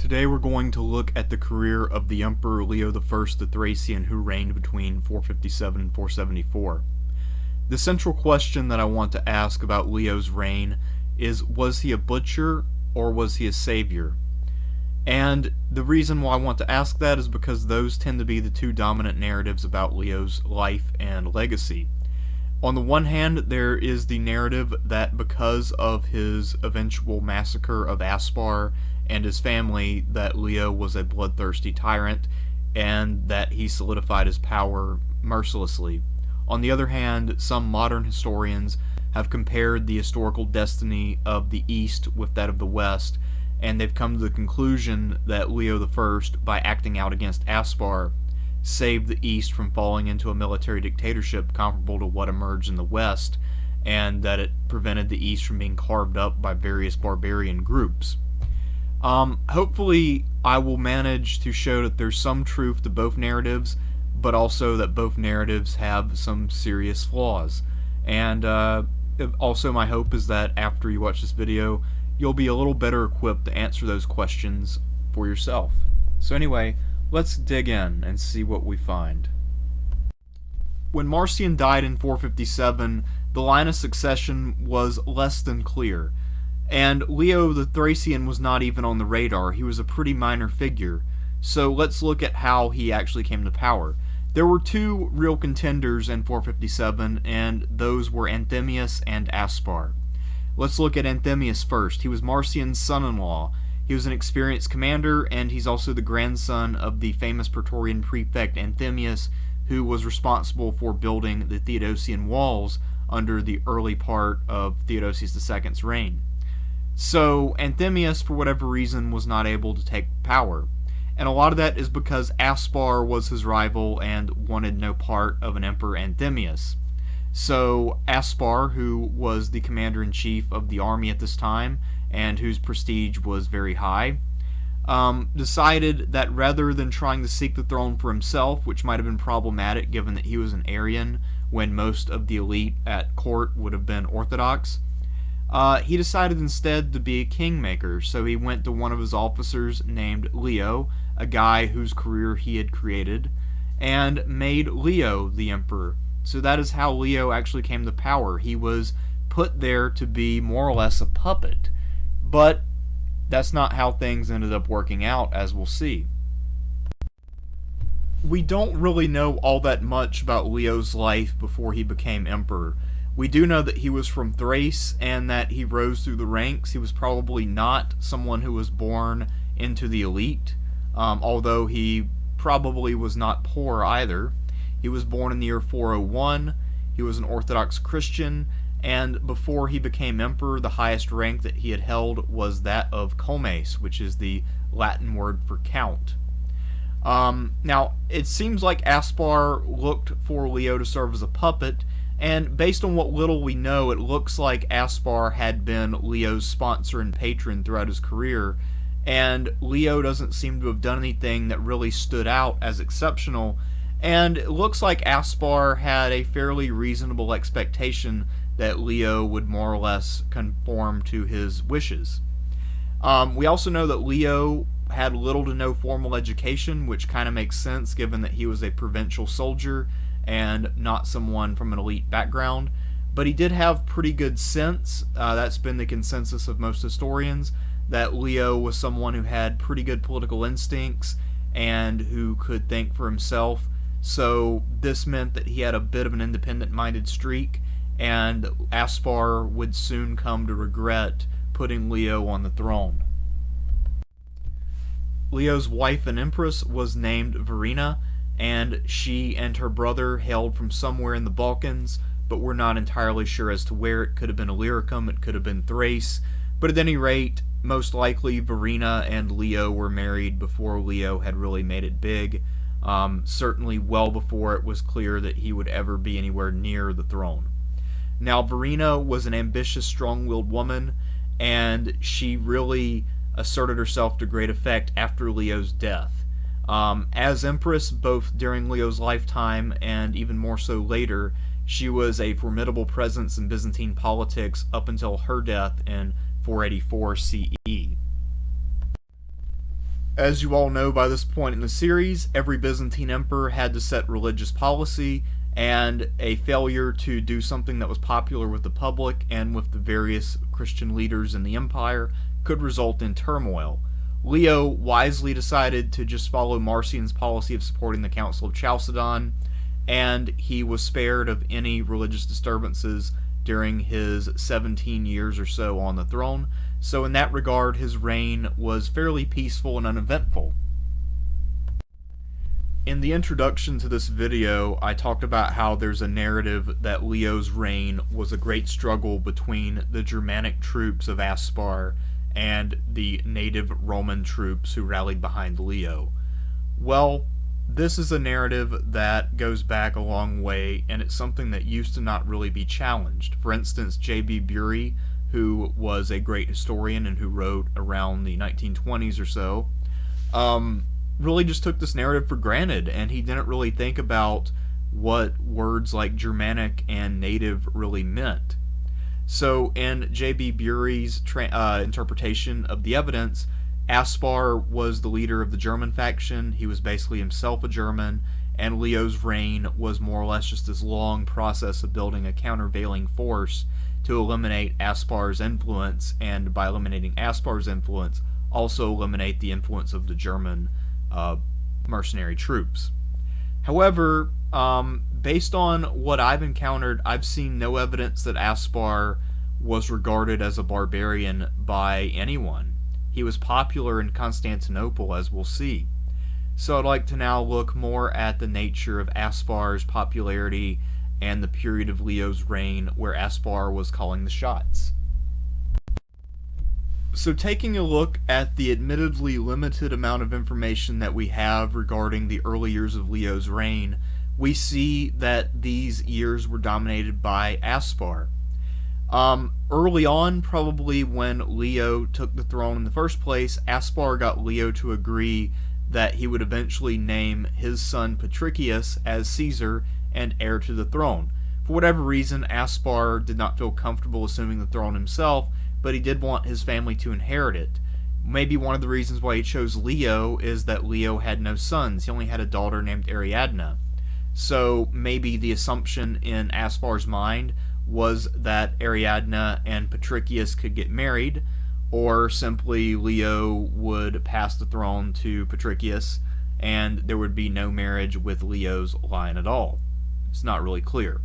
Today we're going to look at the career of the Emperor Leo I the Thracian, who reigned between 457 and 474. The central question that I want to ask about Leo's reign is, was he a butcher or was he a savior? And the reason why I want to ask that is because those tend to be the two dominant narratives about Leo's life and legacy. On the one hand, there is the narrative that because of his eventual massacre of Aspar and his family, that Leo was a bloodthirsty tyrant and that he solidified his power mercilessly. On the other hand, some modern historians have compared the historical destiny of the East with that of the West, and they've come to the conclusion that Leo I, by acting out against Aspar, saved the East from falling into a military dictatorship comparable to what emerged in the West, and that it prevented the East from being carved up by various barbarian groups. Hopefully I will manage to show that there's some truth to both narratives, but also that both narratives have some serious flaws. And also my hope is that after you watch this video, you'll be a little better equipped to answer those questions for yourself. So anyway, let's dig in and see what we find. When Marcian died in 457, the line of succession was less than clear. And Leo the Thracian was not even on the radar. He was a pretty minor figure. So let's look at how he actually came to power. There were two real contenders in 457, and those were Anthemius and Aspar. Let's look at Anthemius first. He was Marcian's son-in-law. He was an experienced commander, and he's also the grandson of the famous Praetorian prefect Anthemius, who was responsible for building the Theodosian walls under the early part of Theodosius II's reign. So Anthemius, for whatever reason, was not able to take power. And a lot of that is because Aspar was his rival and wanted no part of an Emperor Anthemius. So Aspar, who was the commander-in-chief of the army at this time, and whose prestige was very high, decided that rather than trying to seek the throne for himself, which might have been problematic given that he was an Arian when most of the elite at court would have been Orthodox, he decided instead to be a kingmaker. So he went to one of his officers named Leo, a guy whose career he had created, and made Leo the emperor. So that is how Leo actually came to power. He was put there to be more or less a puppet. But that's not how things ended up working out, as we'll see. We don't really know all that much about Leo's life before he became emperor. We do know that he was from Thrace and that he rose through the ranks. He was probably not someone who was born into the elite, although he probably was not poor either. He was born in the year 401. He was an Orthodox Christian, and before he became emperor, the highest rank that he had held was that of comes, which is the Latin word for count. Now, it seems like Aspar looked for Leo to serve as a puppet, and based on what little we know, it looks like Aspar had been Leo's sponsor and patron throughout his career, and Leo doesn't seem to have done anything that really stood out as exceptional, and it looks like Aspar had a fairly reasonable expectation that Leo would more or less conform to his wishes. We also know that Leo had little to no formal education, which kind of makes sense given that he was a provincial soldier and not someone from an elite background. But he did have pretty good sense. That's been the consensus of most historians, that Leo was someone who had pretty good political instincts and who could think for himself. So this meant that he had a bit of an independent-minded streak, and Aspar would soon come to regret putting Leo on the throne. Leo's wife and empress was named Verina, and she and her brother hailed from somewhere in the Balkans, but we're not entirely sure as to where. It could have been Illyricum, it could have been Thrace, but at any rate, most likely Verina and Leo were married before Leo had really made it big, certainly well before it was clear that he would ever be anywhere near the throne. Now, Verina was an ambitious, strong-willed woman, and she really asserted herself to great effect after Leo's death. As empress, both during Leo's lifetime and even more so later, she was a formidable presence in Byzantine politics up until her death in 484 CE. As you all know by this point in the series, every Byzantine emperor had to set religious policy, and a failure to do something that was popular with the public and with the various Christian leaders in the empire could result in turmoil. Leo wisely decided to just follow Marcion's policy of supporting the Council of Chalcedon, and he was spared of any religious disturbances during his 17 years or so on the throne. So in that regard, his reign was fairly peaceful and uneventful. In the introduction to this video, I talked about how there's a narrative that Leo's reign was a great struggle between the Germanic troops of Aspar and the native Roman troops who rallied behind Leo. Well, this is a narrative that goes back a long way, and it's something that used to not really be challenged. For instance, J.B. Bury, who was a great historian and who wrote around the 1920s or so, really just took this narrative for granted, and he didn't really think about what words like Germanic and native really meant. So in J.B. Bury's interpretation of the evidence, Aspar was the leader of the German faction. He was basically himself a German, and Leo's reign was more or less just this long process of building a countervailing force to eliminate Aspar's influence, and by eliminating Aspar's influence, also eliminate the influence of the German mercenary troops. However, based on what I've encountered, I've seen no evidence that Aspar was regarded as a barbarian by anyone. He was popular in Constantinople, as we'll see. So I'd like to now look more at the nature of Aspar's popularity and the period of Leo's reign where Aspar was calling the shots. So taking a look at the admittedly limited amount of information that we have regarding the early years of Leo's reign, we see that these years were dominated by Aspar. Early on, probably when Leo took the throne in the first place, Aspar got Leo to agree that he would eventually name his son Patricius as Caesar and heir to the throne. For whatever reason, Aspar did not feel comfortable assuming the throne himself, but he did want his family to inherit it. Maybe one of the reasons why he chose Leo is that Leo had no sons. He only had a daughter named Ariadne. So maybe the assumption in Aspar's mind was that Ariadne and Patricius could get married, or simply Leo would pass the throne to Patricius and there would be no marriage with Leo's line at all. It's not really clear.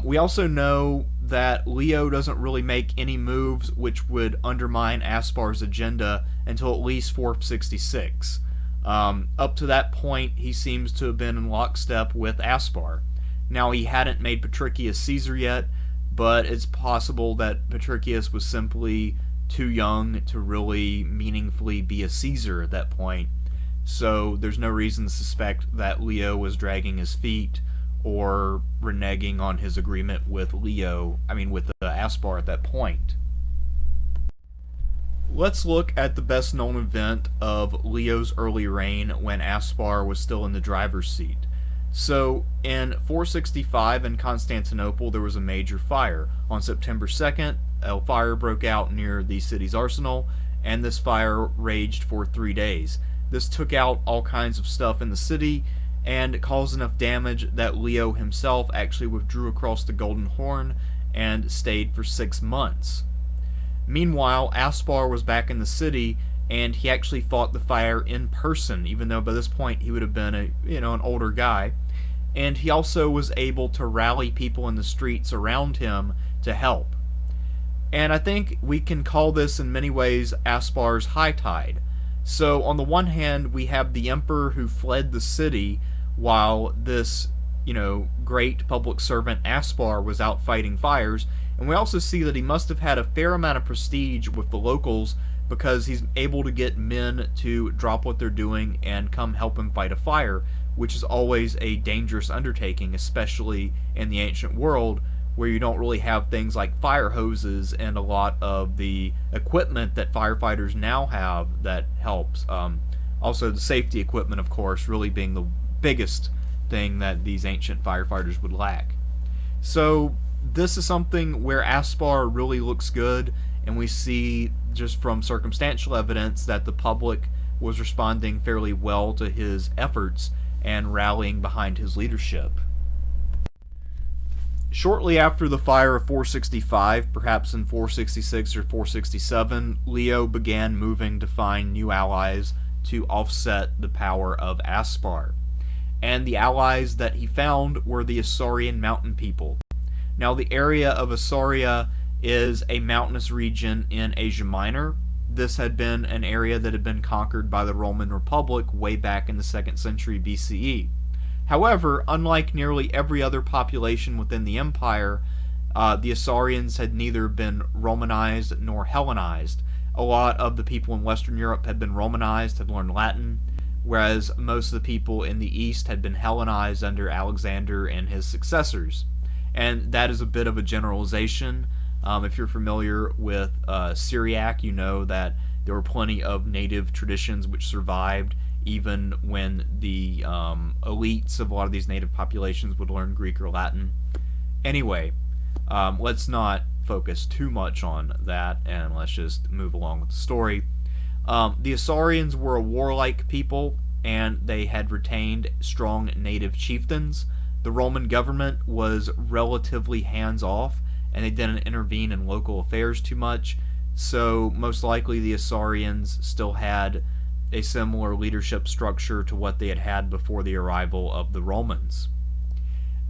We also know that Leo doesn't really make any moves which would undermine Aspar's agenda until at least 466. Up to that point, he seems to have been in lockstep with Aspar. Now, he hadn't made Patricius Caesar yet, but it's possible that Patricius was simply too young to really meaningfully be a Caesar at that point. So there's no reason to suspect that Leo was dragging his feet or reneging on his agreement with Aspar at that point. Let's look at the best known event of Leo's early reign when Aspar was still in the driver's seat. So, in 465 in Constantinople, there was a major fire. On September 2nd, a fire broke out near the city's arsenal, and this fire raged for 3 days. This took out all kinds of stuff in the city, and caused enough damage that Leo himself actually withdrew across the Golden Horn and stayed for 6 months. Meanwhile, Aspar was back in the city, and he actually fought the fire in person, even though by this point he would have been an older guy. And he also was able to rally people in the streets around him to help. And I think we can call this in many ways Aspar's high tide. So on the one hand, we have the emperor who fled the city while this, great public servant Aspar was out fighting fires. And we also see that he must have had a fair amount of prestige with the locals, because he's able to get men to drop what they're doing and come help him fight a fire, which is always a dangerous undertaking, especially in the ancient world, where you don't really have things like fire hoses and a lot of the equipment that firefighters now have that helps. Also, the safety equipment, of course, really being the biggest thing that these ancient firefighters would lack. So this is something where Aspar really looks good, and we see just from circumstantial evidence that the public was responding fairly well to his efforts and rallying behind his leadership. Shortly after the fire of 465, perhaps in 466 or 467, Leo began moving to find new allies to offset the power of Aspar. And the allies that he found were the Isaurian mountain people. Now, the area of Isauria is a mountainous region in Asia Minor. This had been an area that had been conquered by the Roman Republic way back in the 2nd century BCE. However, unlike nearly every other population within the empire, the Isaurians had neither been Romanized nor Hellenized. A lot of the people in Western Europe had been Romanized, had learned Latin, whereas most of the people in the East had been Hellenized under Alexander and his successors. And that is a bit of a generalization. If you're familiar with Syriac, you know that there were plenty of native traditions which survived even when the elites of a lot of these native populations would learn Greek or Latin. Anyway, let's not focus too much on that, and let's just move along with the story. The Isaurians were a warlike people, and they had retained strong native chieftains. The Roman government was relatively hands-off, and they didn't intervene in local affairs too much, so most likely the Isaurians still had a similar leadership structure to what they had had before the arrival of the Romans.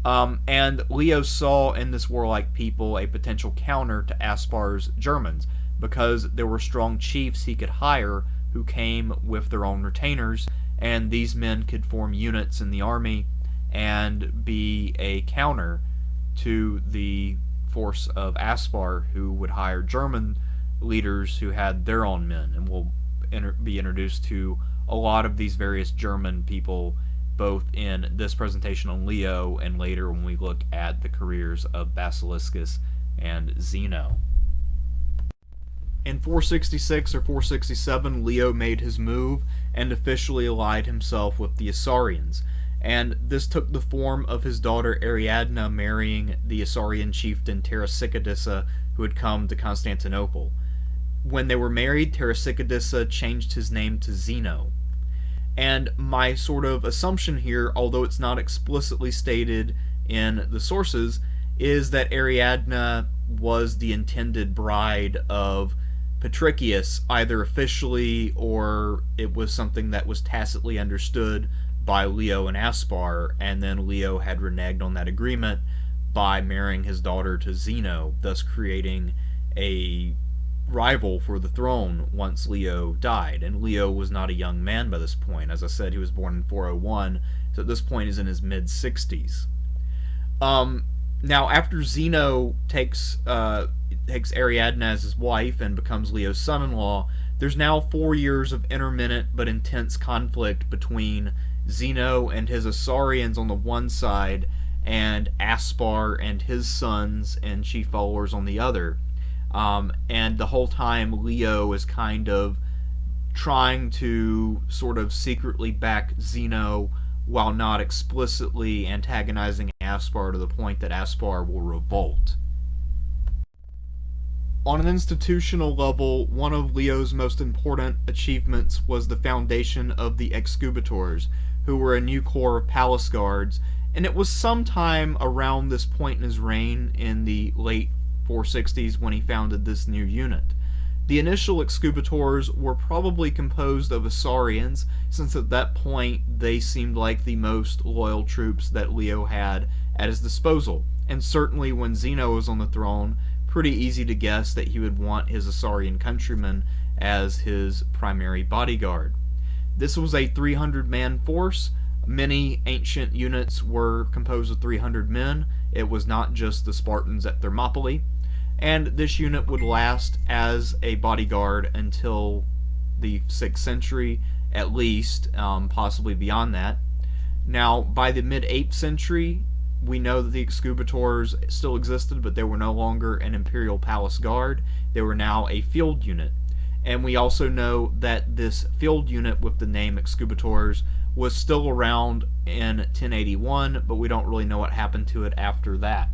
And Leo saw in this warlike people a potential counter to Aspar's Germans, because there were strong chiefs he could hire who came with their own retainers, and these men could form units in the army and be a counter to the force of Aspar, who would hire German leaders who had their own men. And we'll be introduced to a lot of these various German people, both in this presentation on Leo and later when we look at the careers of Basiliscus and Zeno. In 466 or 467, Leo made his move and officially allied himself with the Isaurians, and this took the form of his daughter Ariadne marrying the Isaurian chieftain Tarasicadissa, who had come to Constantinople. When they were married, Tarasicadissa changed his name to Zeno. And my sort of assumption here, although it's not explicitly stated in the sources, is that Ariadne was the intended bride of Patricius, either officially or it was something that was tacitly understood by Leo and Aspar, and then Leo had reneged on that agreement by marrying his daughter to Zeno, thus creating a rival for the throne once Leo died. And Leo was not a young man by this point. As I said, he was born in 401, so at this point he's in his mid-60s. Now, after Zeno takes Ariadne as his wife and becomes Leo's son-in-law, there's now 4 years of intermittent but intense conflict between Zeno and his Isaurians on the one side, and Aspar and his sons and chief followers on the other. And the whole time Leo is kind of trying to sort of secretly back Zeno while not explicitly antagonizing Aspar to the point that Aspar will revolt. On an institutional level, one of Leo's most important achievements was the foundation of the Excubitors, who were a new corps of palace guards, and it was sometime around this point in his reign, in the late 460s, when he founded this new unit. The initial Excubitors were probably composed of Isaurians, since at that point they seemed like the most loyal troops that Leo had at his disposal, and certainly when Zeno was on the throne, pretty easy to guess that he would want his Isaurian countrymen as his primary bodyguard. This was a 300-man force. Many ancient units were composed of 300 men. It was not just the Spartans at Thermopylae. And this unit would last as a bodyguard until the 6th century, at least, possibly beyond that. Now, by the mid-8th century, we know that the Excubitors still existed, but they were no longer an imperial palace guard. They were now a field unit. And we also know that this field unit with the name Excubitors was still around in 1081, but we don't really know what happened to it after that.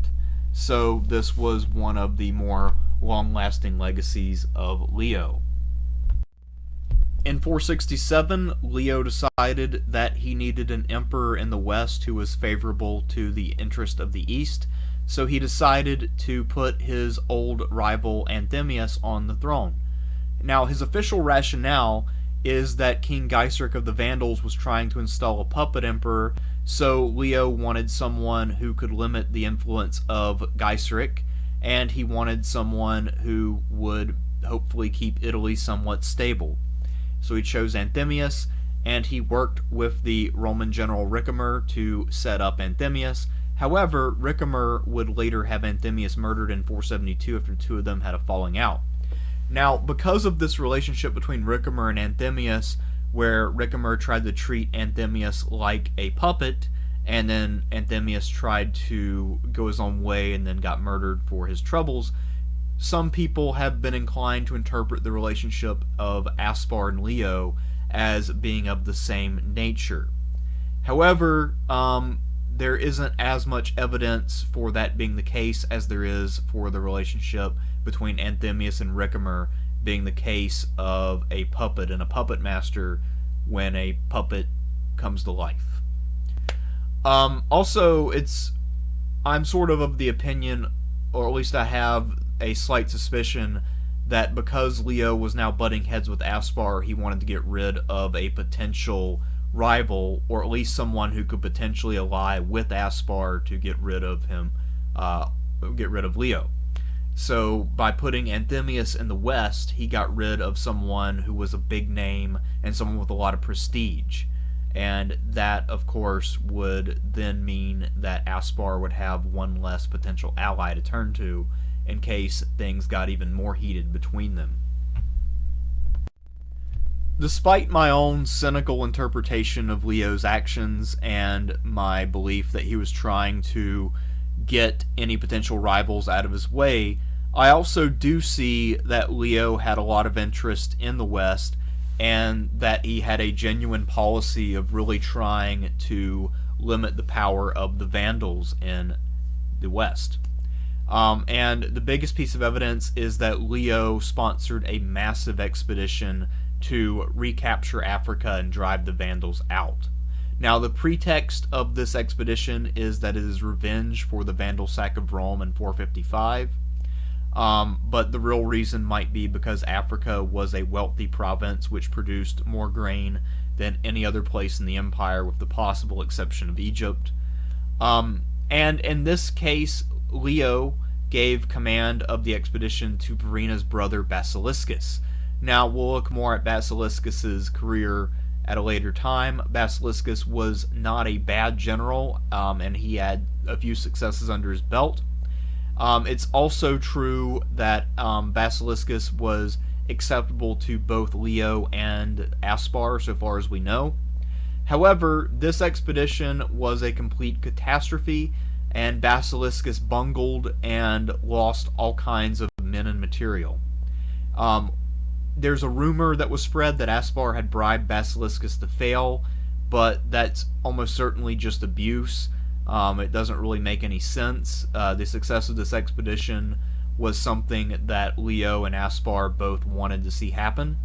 So this was one of the more long-lasting legacies of Leo. In In 467, Leo decided that he needed an emperor in the west who was favorable to the interest of the east, so he decided to put his old rival Anthemius on the throne. Now, his official rationale is that King Gaiseric of the Vandals was trying to install a puppet emperor, so Leo wanted someone who could limit the influence of Gaiseric, and he wanted someone who would hopefully keep Italy somewhat stable. So he chose Anthemius, and he worked with the Roman general Ricimer to set up Anthemius. However, Ricimer would later have Anthemius murdered in 472 after the two of them had a falling out. Now, because of this relationship between Ricimer and Anthemius, where Ricimer tried to treat Anthemius like a puppet, and then Anthemius tried to go his own way and then got murdered for his troubles, some people have been inclined to interpret the relationship of Aspar and Leo as being of the same nature. However, there isn't as much evidence for that being the case as there is for the relationship between Anthemius and Ricimer being the case of a puppet and a puppet master when a puppet comes to life. Also, I'm sort of the opinion, or at least I have a slight suspicion, that because Leo was now butting heads with Aspar, he wanted to get rid of a potential rival, or at least someone who could potentially ally with Aspar to get rid of him, get rid of Leo. So by putting Anthemius in the west, he got rid of someone who was a big name and someone with a lot of prestige. And that, of course, would then mean that Aspar would have one less potential ally to turn to in case things got even more heated between them. Despite my own cynical interpretation of Leo's actions and my belief that he was trying to get any potential rivals out of his way, I also do see that Leo had a lot of interest in the West and that he had a genuine policy of really trying to limit the power of the Vandals in the West. And the biggest piece of evidence is that Leo sponsored a massive expedition to recapture Africa and drive the Vandals out. Now, the pretext of this expedition is that it is revenge for the Vandal sack of Rome in 455, but the real reason might be because Africa was a wealthy province which produced more grain than any other place in the empire, with the possible exception of Egypt. And in this case, Leo gave command of the expedition to Verina's brother Basiliscus. Now, we'll look more at Basiliscus's career at a later time. Basiliscus was not a bad general, and he had a few successes under his belt. It's also true that Basiliscus was acceptable to both Leo and Aspar, so far as we know. However, this expedition was a complete catastrophe, and Basiliscus bungled and lost all kinds of men and material. There's a rumor that was spread that Aspar had bribed Basiliscus to fail, but that's almost certainly just abuse. It doesn't really make any sense. The success of this expedition was something that Leo and Aspar both wanted to see happen.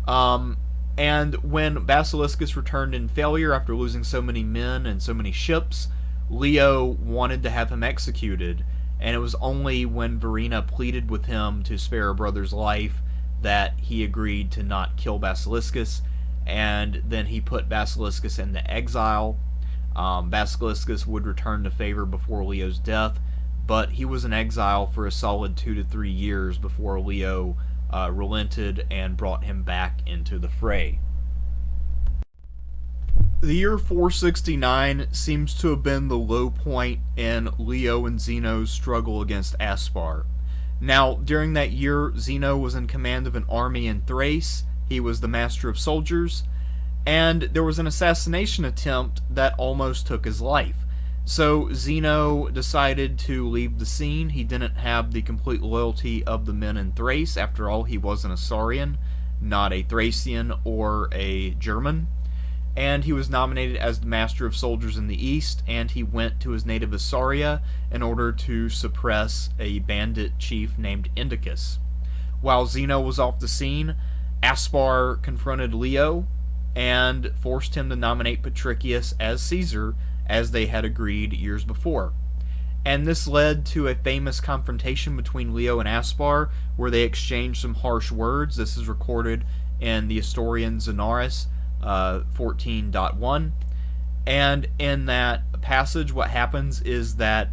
And when Basiliscus returned in failure after losing so many men and so many ships, Leo wanted to have him executed, and it was only when Verina pleaded with him to spare her brother's life that he agreed to not kill Basiliscus, and then he put Basiliscus into exile. Basiliscus would return to favor before Leo's death, but he was in exile for a solid 2 to 3 years before Leo relented and brought him back into the fray. The year 469 seems to have been the low point in Leo and Zeno's struggle against Aspar. Now, during that year, Zeno was in command of an army in Thrace. He was the master of soldiers, and there was an assassination attempt that almost took his life. So Zeno decided to leave the scene. He didn't have the complete loyalty of the men in Thrace. After all, he was an Isaurian, not a Thracian or a German. And he was nominated as the master of soldiers in the east, and he went to his native Isauria in order to suppress a bandit chief named Indicus. While Zeno was off the scene, Aspar confronted Leo and forced him to nominate Patricius as Caesar, as they had agreed years before. And this led to a famous confrontation between Leo and Aspar, where they exchanged some harsh words. This is recorded in the historian Zonaras 14.1. And in that passage, what happens is that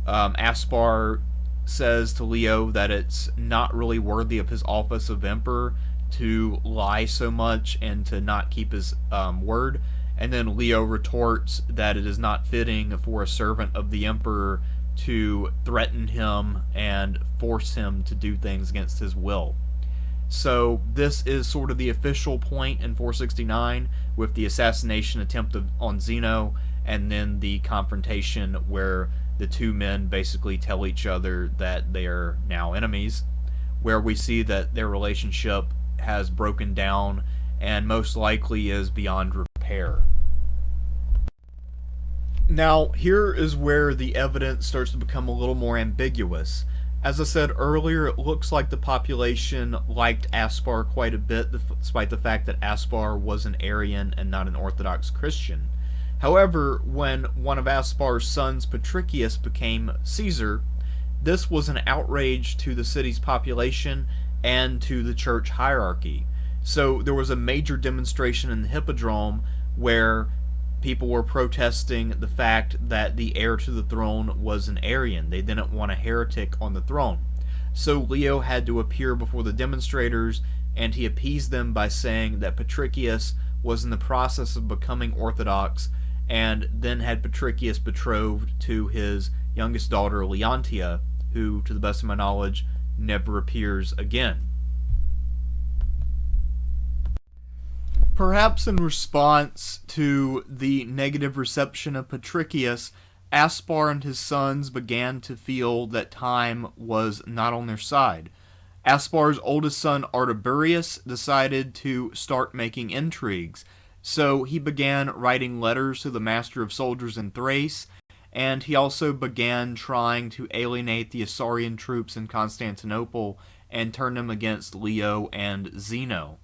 Aspar says to Leo that it's not really worthy of his office of emperor to lie so much and to not keep his word. And then Leo retorts that it is not fitting for a servant of the emperor to threaten him and force him to do things against his will. So this is sort of the official point in 469, with the assassination attempt on Zeno, and then the confrontation where the two men basically tell each other that they are now enemies, where we see that their relationship has broken down and most likely is beyond repair. Now, here is where the evidence starts to become a little more ambiguous. As I said earlier, it looks like the population liked Aspar quite a bit, despite the fact that Aspar was an Arian and not an Orthodox Christian. However, when one of Aspar's sons, Patricius, became Caesar, this was an outrage to the city's population and to the church hierarchy. So there was a major demonstration in the Hippodrome where people were protesting the fact that the heir to the throne was an Arian. They didn't want a heretic on the throne. So Leo had to appear before the demonstrators, and he appeased them by saying that Patricius was in the process of becoming Orthodox, and then had Patricius betrothed to his youngest daughter, Leontia, who, to the best of my knowledge, never appears again. Perhaps in response to the negative reception of Patricius, Aspar and his sons began to feel that time was not on their side. Aspar's oldest son, Artiberius, decided to start making intrigues, so he began writing letters to the master of soldiers in Thrace, and he also began trying to alienate the Isaurian troops in Constantinople and turn them against Leo and Zeno.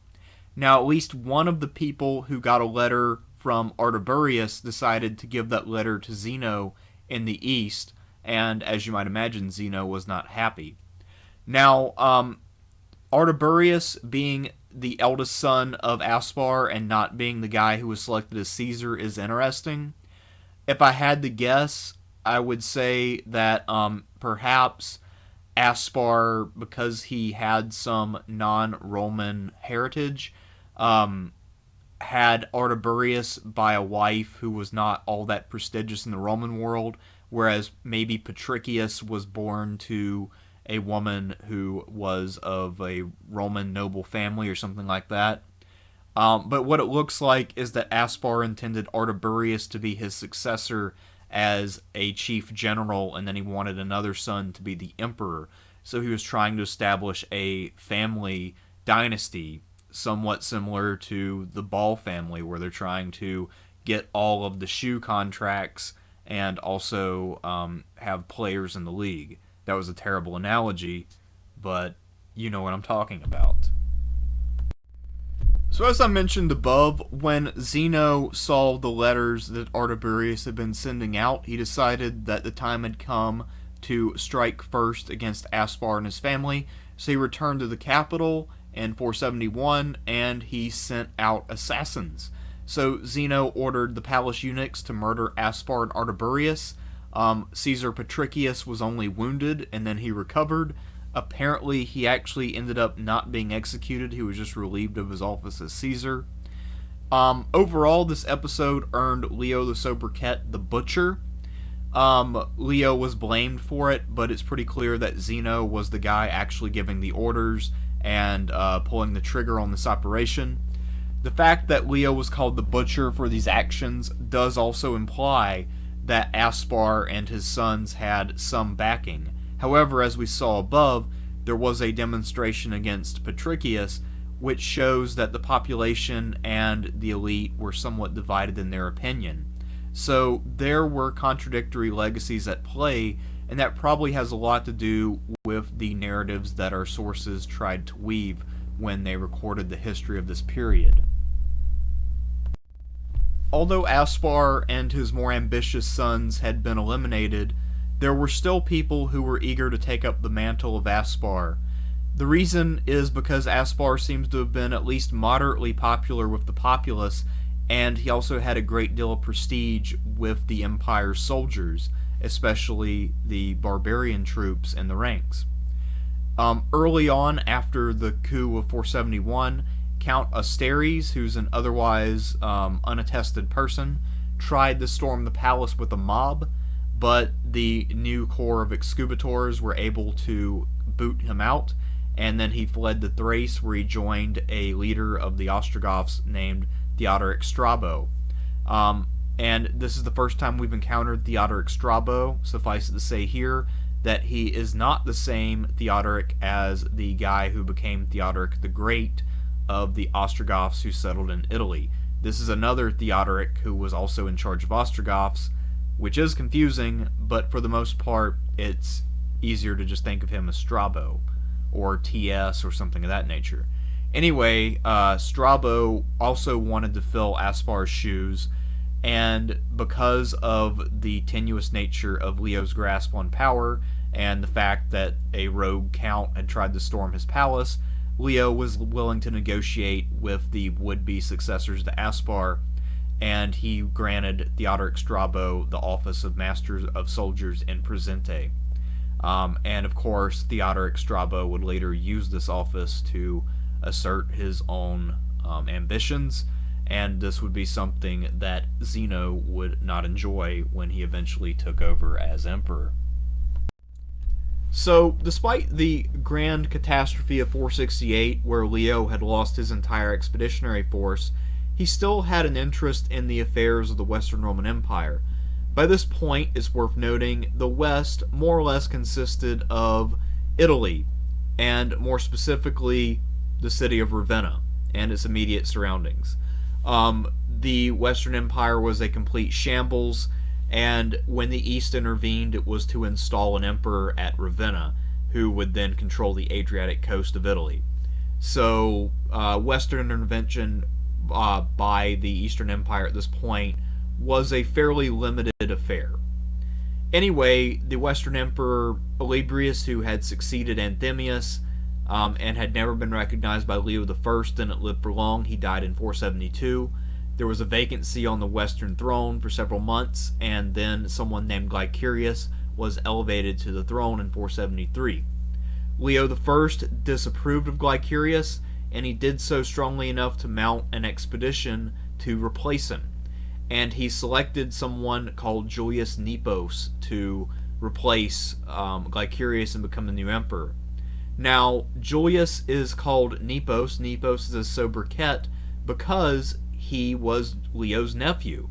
Now, at least one of the people who got a letter from Artiberius decided to give that letter to Zeno in the east, and as you might imagine, Zeno was not happy. Now, Artiberius, being the eldest son of Aspar and not being the guy who was selected as Caesar, is interesting. If I had to guess, I would say that perhaps Aspar, because he had some non-Roman heritage, had Artiberius by a wife who was not all that prestigious in the Roman world, whereas maybe Patricius was born to a woman who was of a Roman noble family or something like that. But what it looks like is that Aspar intended Artiberius to be his successor as a chief general, and then he wanted another son to be the emperor. So he was trying to establish a family dynasty, somewhat similar to the Ball family, where they're trying to get all of the shoe contracts and also have players in the league. That was a terrible analogy, but you know what I'm talking about. So as I mentioned above, when Zeno saw the letters that Artiberius had been sending out, he decided that the time had come to strike first against Aspar and his family. So he returned to the capital in 471, and he sent out assassins. So Zeno ordered the palace eunuchs to murder Aspar and Artiberius. Caesar Patricius was only wounded, and then he recovered. Apparently, he actually ended up not being executed. He was just relieved of his office as Caesar. Overall, this episode earned Leo the Sobriquet the Butcher. Leo was blamed for it, but it's pretty clear that Zeno was the guy actually giving the orders and pulling the trigger on this operation. The fact that Leo was called the Butcher for these actions does also imply that Aspar and his sons had some backing. However, as we saw above, there was a demonstration against Patricius, which shows that the population and the elite were somewhat divided in their opinion. So there were contradictory legacies at play, and that probably has a lot to do with the narratives that our sources tried to weave when they recorded the history of this period. Although Aspar and his more ambitious sons had been eliminated, there were still people who were eager to take up the mantle of Aspar. The reason is because Aspar seems to have been at least moderately popular with the populace, and he also had a great deal of prestige with the Empire's soldiers, especially the barbarian troops in the ranks. Early on, after the coup of 471, Count Asteres, who's an otherwise unattested person, tried to storm the palace with a mob, but the new corps of excubators were able to boot him out, and then he fled to Thrace, where he joined a leader of the Ostrogoths named Theodoric Strabo. And this is the first time we've encountered Theodoric Strabo. Suffice it to say here that he is not the same Theodoric as the guy who became Theodoric the Great of the Ostrogoths who settled in Italy. This is another Theodoric who was also in charge of Ostrogoths, which is confusing, but for the most part, it's easier to just think of him as Strabo, or TS, or something of that nature. Anyway, Strabo also wanted to fill Aspar's shoes, and because of the tenuous nature of Leo's grasp on power, and the fact that a rogue count had tried to storm his palace, Leo was willing to negotiate with the would-be successors to Aspar, and he granted Theodoric Strabo the office of Master of Soldiers in Presente. And of course, Theodoric Strabo would later use this office to assert his own ambitions, and this would be something that Zeno would not enjoy when he eventually took over as emperor. So, despite the grand catastrophe of 468, where Leo had lost his entire expeditionary force, he still had an interest in the affairs of the Western Roman Empire. By this point, it's worth noting, the West more or less consisted of Italy, and more specifically, the city of Ravenna and its immediate surroundings. The Western Empire was a complete shambles, and when the East intervened, it was to install an emperor at Ravenna, who would then control the Adriatic coast of Italy. So, Western intervention by the Eastern Empire at this point was a fairly limited affair. Anyway, the Western Emperor Olybrius, who had succeeded Anthemius, and had never been recognized by Leo I, didn't live for long. He died in 472. There was a vacancy on the Western throne for several months, and then someone named Glycerius was elevated to the throne in 473. Leo I disapproved of Glycerius, and he did so strongly enough to mount an expedition to replace him. And he selected someone called Julius Nepos to replace Glycerius and become the new emperor. Now, Julius is called Nepos. Nepos is a sobriquet because he was Leo's nephew.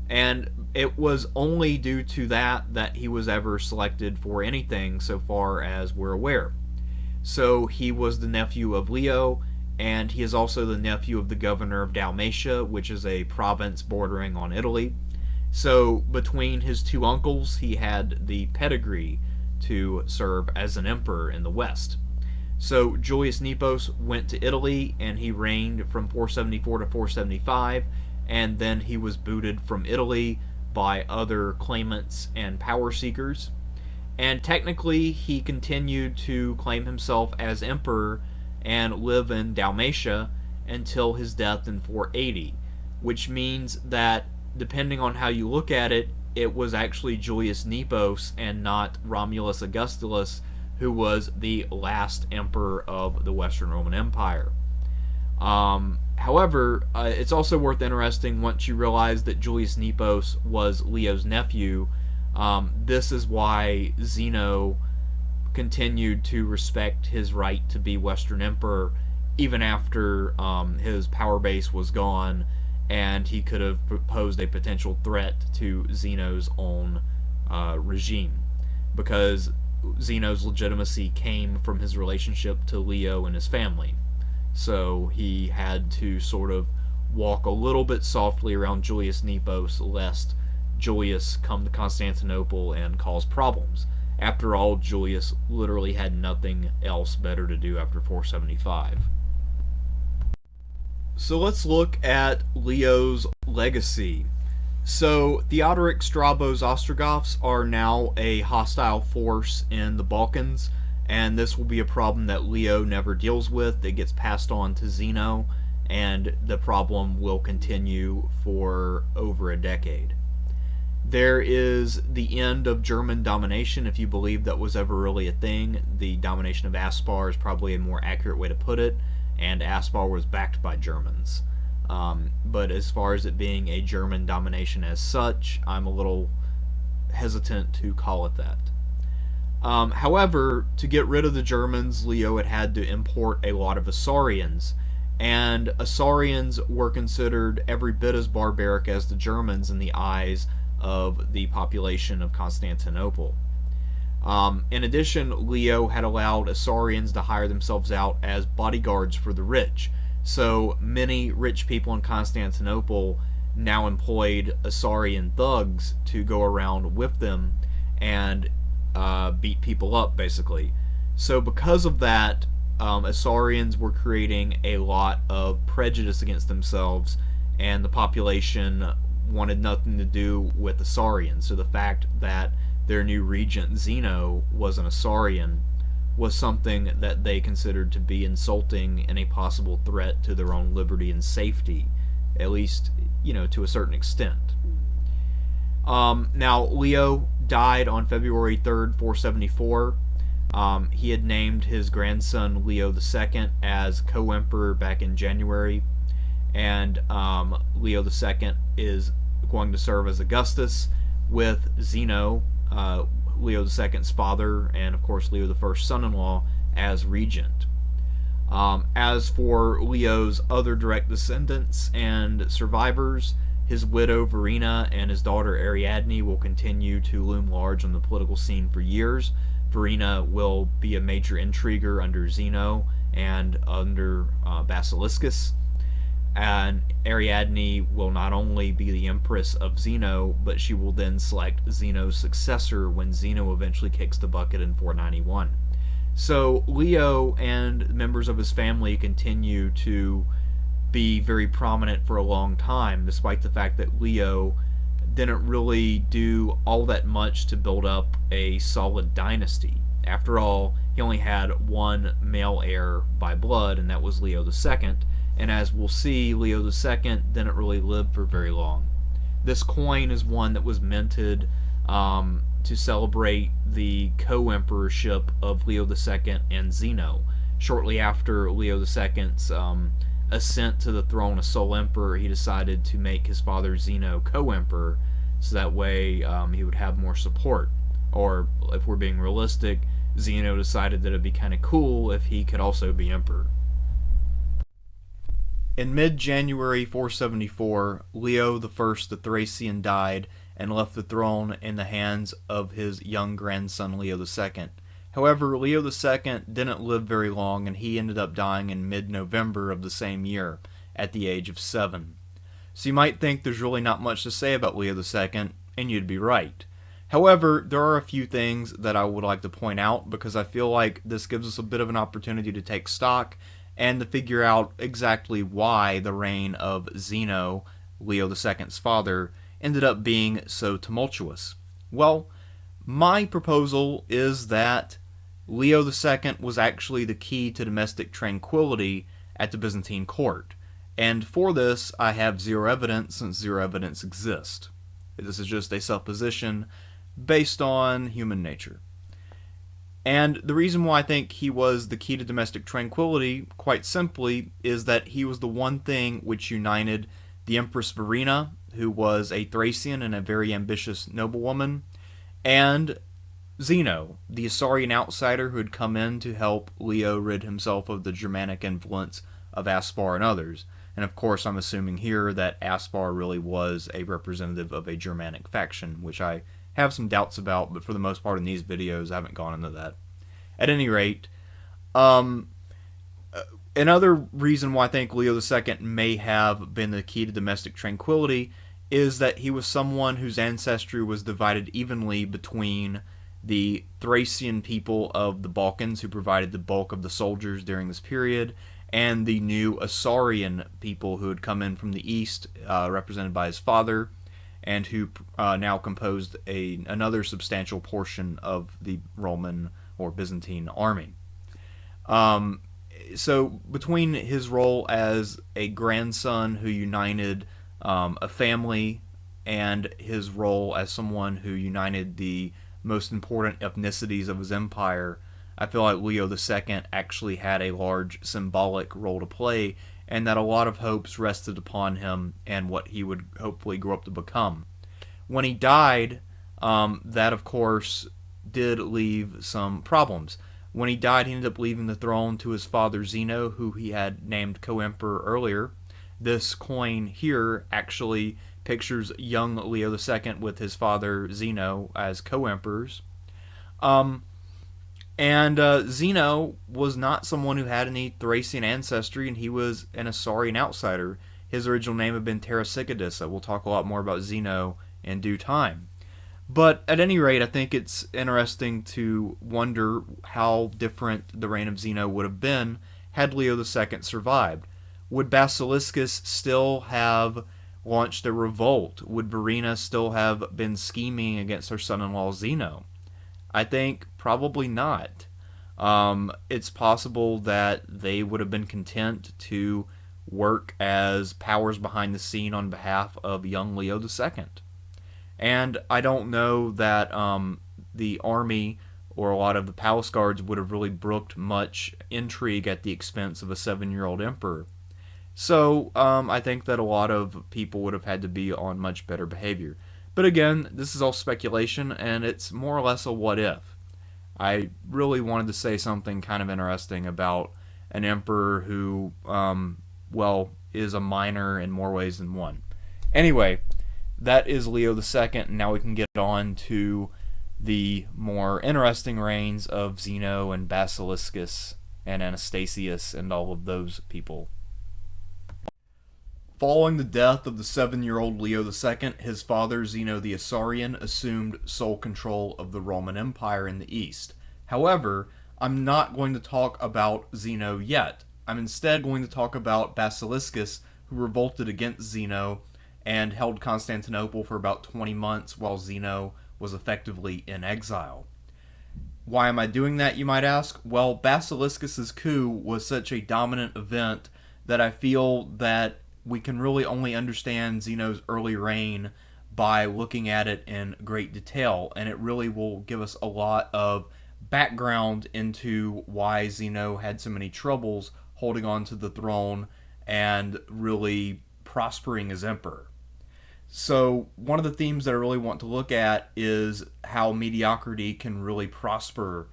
And it was only due to that he was ever selected for anything so far as we're aware. So he was the nephew of Leo, and he is also the nephew of the governor of Dalmatia, which is a province bordering on Italy. So between his two uncles, he had the pedigree to serve as an emperor in the West. So Julius Nepos went to Italy, and he reigned from 474 to 475, and then he was booted from Italy by other claimants and power seekers. And technically, he continued to claim himself as emperor and live in Dalmatia until his death in 480, which means that, depending on how you look at it, it was actually Julius Nepos and not Romulus Augustulus who was the last emperor of the Western Roman Empire. However, it's also worth interesting once you realize that Julius Nepos was Leo's nephew. This is why Zeno continued to respect his right to be Western Emperor even after his power base was gone, and he could have posed a potential threat to Zeno's own regime, because Zeno's legitimacy came from his relationship to Leo and his family. So he had to sort of walk a little bit softly around Julius Nepos, lest Julius come to Constantinople and cause problems. After all, Julius literally had nothing else better to do after 475. So let's look at Leo's legacy. So Theodoric Strabo's Ostrogoths are now a hostile force in the Balkans, and this will be a problem that Leo never deals with. It gets passed on to Zeno, and the problem will continue for over a decade. There is the end of German domination, if you believe that was ever really a thing. The domination of Aspar is probably a more accurate way to put it, and Aspar was backed by Germans. But as far as it being a German domination as such, I'm a little hesitant to call it that. However, to get rid of the Germans, Leo had to import a lot of Isaurians, and Isaurians were considered every bit as barbaric as the Germans in the eyes of the population of Constantinople. In addition, Leo had allowed Isaurians to hire themselves out as bodyguards for the rich. So many rich people in Constantinople now employed Isaurian thugs to go around with them and beat people up, basically. So because of that, Isaurians were creating a lot of prejudice against themselves, and the population wanted nothing to do with Isaurians. So the fact that their new regent, Zeno, was an Isaurian was something that they considered to be insulting and a possible threat to their own liberty and safety, at least, to a certain extent. Now, Leo died on February 3rd, 474. He had named his grandson Leo II as co-emperor back in January, and Leo II is going to serve as Augustus, with Zeno, Leo II's father, and of course Leo I's son-in-law, as regent. As for Leo's other direct descendants and survivors, his widow Verina and his daughter Ariadne will continue to loom large on the political scene for years. Verina will be a major intriguer under Zeno and under Basiliscus, and Ariadne will not only be the empress of Zeno, but she will then select Zeno's successor when Zeno eventually kicks the bucket in 491. So Leo and members of his family continue to be very prominent for a long time, despite the fact that Leo didn't really do all that much to build up a solid dynasty. After all, he only had one male heir by blood, and that was Leo II, and as we'll see, Leo II didn't really live for very long. This coin is one that was minted to celebrate the co-emperorship of Leo II and Zeno. Shortly after Leo II's ascent to the throne as sole emperor, he decided to make his father Zeno co-emperor, so that way he would have more support. Or, if we're being realistic, Zeno decided that it'd be kind of cool if he could also be emperor. In mid-January 474, Leo I the Thracian died and left the throne in the hands of his young grandson Leo II. However, Leo II didn't live very long, and he ended up dying in mid-November of the same year, at the age of 7. So you might think there's really not much to say about Leo II, and you'd be right. However, there are a few things that I would like to point out, because I feel like this gives us a bit of an opportunity to take stock and to figure out exactly why the reign of Zeno, Leo II's father, ended up being so tumultuous. Well, my proposal is that Leo II was actually the key to domestic tranquility at the Byzantine court, and for this I have zero evidence, since zero evidence exists. This is just a supposition based on human nature. And the reason why I think he was the key to domestic tranquility, quite simply, is that he was the one thing which united the Empress Verina, who was a Thracian and a very ambitious noblewoman, and Zeno, the Isaurian outsider who had come in to help Leo rid himself of the Germanic influence of Aspar and others. And of course, I'm assuming here that Aspar really was a representative of a Germanic faction, which I have some doubts about, but for the most part in these videos I haven't gone into that. At any rate, another reason why I think Leo II may have been the key to domestic tranquility is that he was someone whose ancestry was divided evenly between the Thracian people of the Balkans, who provided the bulk of the soldiers during this period, and the new Isaurian people who had come in from the east, represented by his father, and who now composed another substantial portion of the Roman or Byzantine army. So between his role as a grandson who united a family and his role as someone who united the most important ethnicities of his empire, I feel like Leo II actually had a large symbolic role to play, and that a lot of hopes rested upon him and what he would hopefully grow up to become. When he died, that of course did leave some problems. When he died, he ended up leaving the throne to his father Zeno, who he had named co-emperor earlier. This coin here actually pictures young Leo II with his father Zeno as co-emperors. Zeno was not someone who had any Thracian ancestry, and he was an Isaurian outsider. His original name had been Tarasicidus. We'll talk a lot more about Zeno in due time. But at any rate, I think it's interesting to wonder how different the reign of Zeno would have been had Leo II survived. Would Basiliscus still have launched a revolt? Would Verina still have been scheming against her son-in-law Zeno? I think probably not. It's possible that they would have been content to work as powers behind the scene on behalf of young Leo II. And I don't know that the army or a lot of the palace guards would have really brooked much intrigue at the expense of a 7-year-old emperor. So I think that a lot of people would have had to be on much better behavior. But again, this is all speculation, and it's more or less a what if. I really wanted to say something kind of interesting about an emperor who, is a minor in more ways than one. Anyway, that is Leo II, and now we can get on to the more interesting reigns of Zeno and Basiliscus and Anastasius and all of those people. Following the death of the 7-year-old Leo II, his father Zeno the Isaurian assumed sole control of the Roman Empire in the east. However, I'm not going to talk about Zeno yet. I'm instead going to talk about Basiliscus, who revolted against Zeno and held Constantinople for about 20 months while Zeno was effectively in exile. Why am I doing that, you might ask? Well, Basiliscus's coup was such a dominant event that I feel that we can really only understand Zeno's early reign by looking at it in great detail, and it really will give us a lot of background into why Zeno had so many troubles holding on to the throne and really prospering as emperor. So one of the themes that I really want to look at is how mediocrity can really prosper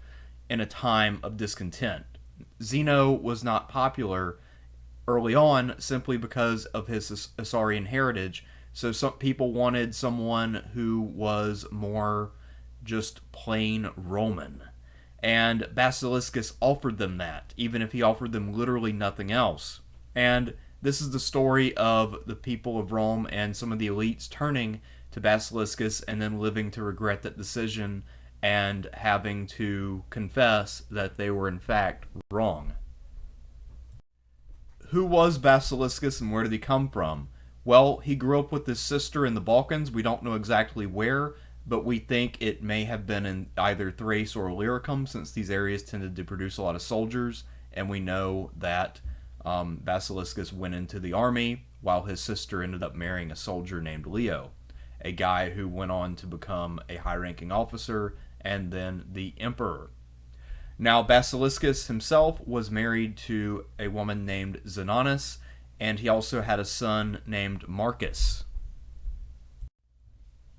in a time of discontent. Zeno was not popular early on simply because of his Isaurian heritage, so some people wanted someone who was more just plain Roman. And Basiliscus offered them that, even if he offered them literally nothing else. And this is the story of the people of Rome and some of the elites turning to Basiliscus and then living to regret that decision and having to confess that they were in fact wrong. Who was Basiliscus and where did he come from? Well, he grew up with his sister in the Balkans. We don't know exactly where, but we think it may have been in either Thrace or Illyricum, since these areas tended to produce a lot of soldiers, and we know that Basiliscus went into the army while his sister ended up marrying a soldier named Leo, a guy who went on to become a high-ranking officer and then the emperor. Now, Basiliscus himself was married to a woman named Xenonis, and he also had a son named Marcus.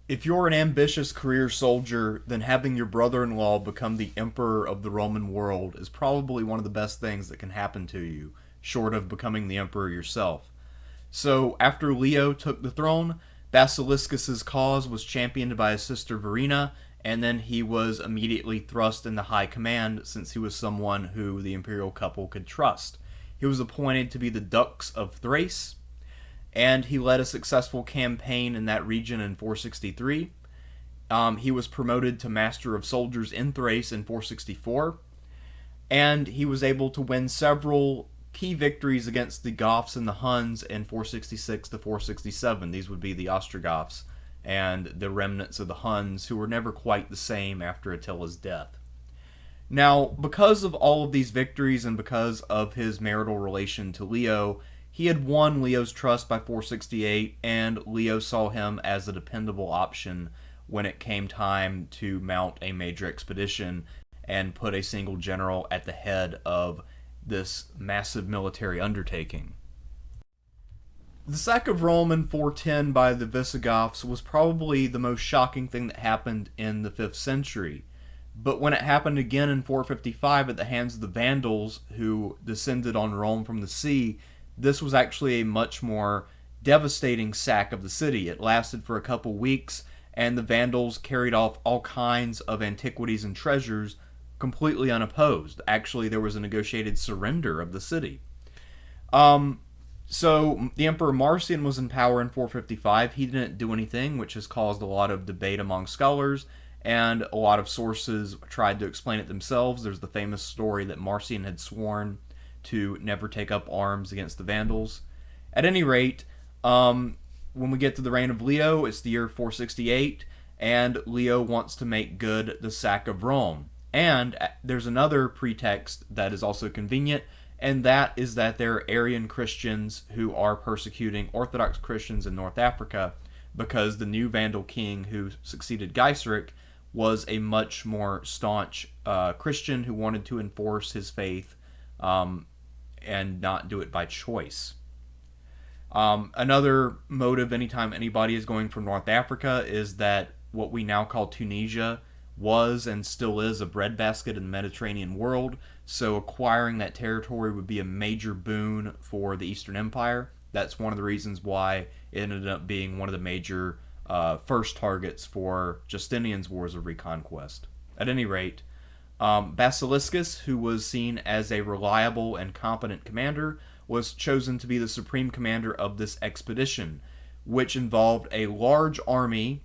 If you're an ambitious career soldier, then having your brother-in-law become the emperor of the Roman world is probably one of the best things that can happen to you, short of becoming the emperor yourself. So, after Leo took the throne, Basiliscus's cause was championed by his sister Verina, and then he was immediately thrust into high command since he was someone who the imperial couple could trust. He was appointed to be the Dux of Thrace, and he led a successful campaign in that region in 463. He was promoted to Master of Soldiers in Thrace in 464, and he was able to win several key victories against the Goths and the Huns in 466 to 467. These would be the Ostrogoths and the remnants of the Huns, who were never quite the same after Attila's death. Now, because of all of these victories and because of his marital relation to Leo, he had won Leo's trust by 468, and Leo saw him as a dependable option when it came time to mount a major expedition and put a single general at the head of this massive military undertaking. The sack of Rome in 410 by the Visigoths was probably the most shocking thing that happened in the 5th century. But when it happened again in 455 at the hands of the Vandals, who descended on Rome from the sea, this was actually a much more devastating sack of the city. It lasted for a couple weeks, and the Vandals carried off all kinds of antiquities and treasures completely unopposed. Actually, there was a negotiated surrender of the city. So the Emperor Marcian was in power in 455. He didn't do anything, which has caused a lot of debate among scholars, and a lot of sources tried to explain it themselves. There's the famous story that Marcian had sworn to never take up arms against the Vandals. At any rate, when we get to the reign of Leo, it's the year 468, and Leo wants to make good the sack of Rome. And there's another pretext that is also convenient, and that is that there are Arian Christians who are persecuting Orthodox Christians in North Africa, because the new Vandal king who succeeded Gaiseric was a much more staunch Christian who wanted to enforce his faith and not do it by choice. Another motive anytime anybody is going from North Africa is that what we now call Tunisia was and still is a breadbasket in the Mediterranean world, so acquiring that territory would be a major boon for the Eastern Empire. That's one of the reasons why it ended up being one of the major first targets for Justinian's wars of reconquest. At any rate, Basiliscus, who was seen as a reliable and competent commander, was chosen to be the supreme commander of this expedition, which involved a large army,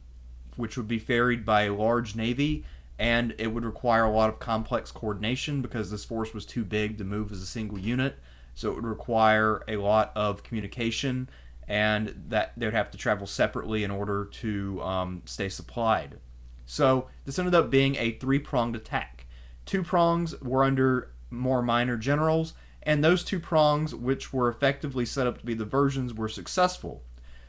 which would be ferried by a large navy, and it would require a lot of complex coordination because this force was too big to move as a single unit, so it would require a lot of communication, and that they would have to travel separately in order to stay supplied. So this ended up being a three-pronged attack. Two prongs were under more minor generals, and those two prongs, which were effectively set up to be the versions, were successful.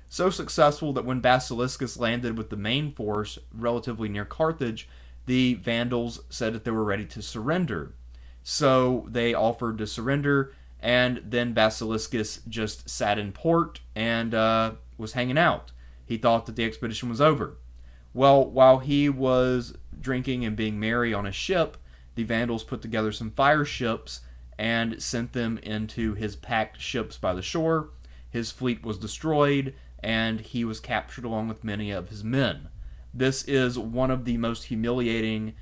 So successful that when Basiliscus landed with the main force relatively near Carthage, the Vandals said that they were ready to surrender. So they offered to surrender, and then Basiliscus just sat in port and was hanging out. He thought that the expedition was over. Well, while he was drinking and being merry on a ship, the Vandals put together some fire ships and sent them into his packed ships by the shore. His fleet was destroyed, and he was captured along with many of his men. This is one of the most humiliating,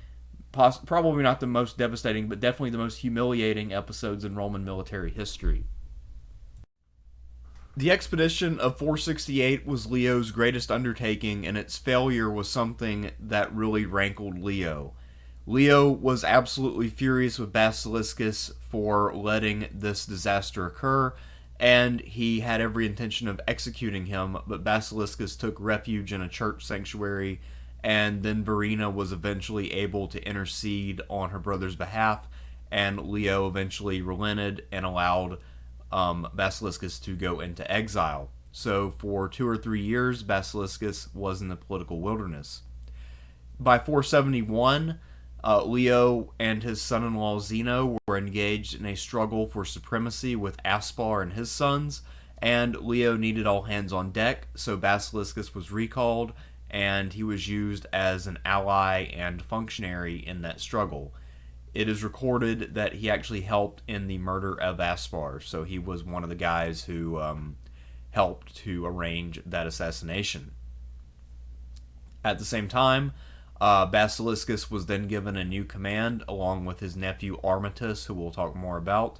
probably not the most devastating, but definitely the most humiliating episodes in Roman military history. The expedition of 468 was Leo's greatest undertaking, and its failure was something that really rankled Leo. Leo was absolutely furious with Basiliscus for letting this disaster occur, and he had every intention of executing him, but Basiliscus took refuge in a church sanctuary, and then Verina was eventually able to intercede on her brother's behalf, and Leo eventually relented and allowed Basiliscus to go into exile. So for 2 or 3 years, Basiliscus was in the political wilderness. By 471, Leo and his son-in-law Zeno were engaged in a struggle for supremacy with Aspar and his sons, and Leo needed all hands on deck, so Basiliscus was recalled, and he was used as an ally and functionary in that struggle. It is recorded that he actually helped in the murder of Aspar, so he was one of the guys who helped to arrange that assassination. At the same time, Basiliscus was then given a new command along with his nephew Armatus, who we'll talk more about,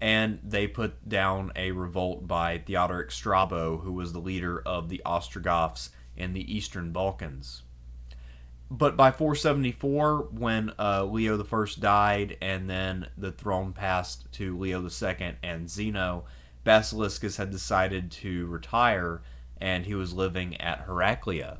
and they put down a revolt by Theodoric Strabo, who was the leader of the Ostrogoths in the Eastern Balkans. But by 474, when Leo the First died, and then the throne passed to Leo the Second and Zeno, Basiliscus had decided to retire, and he was living at Heraclea.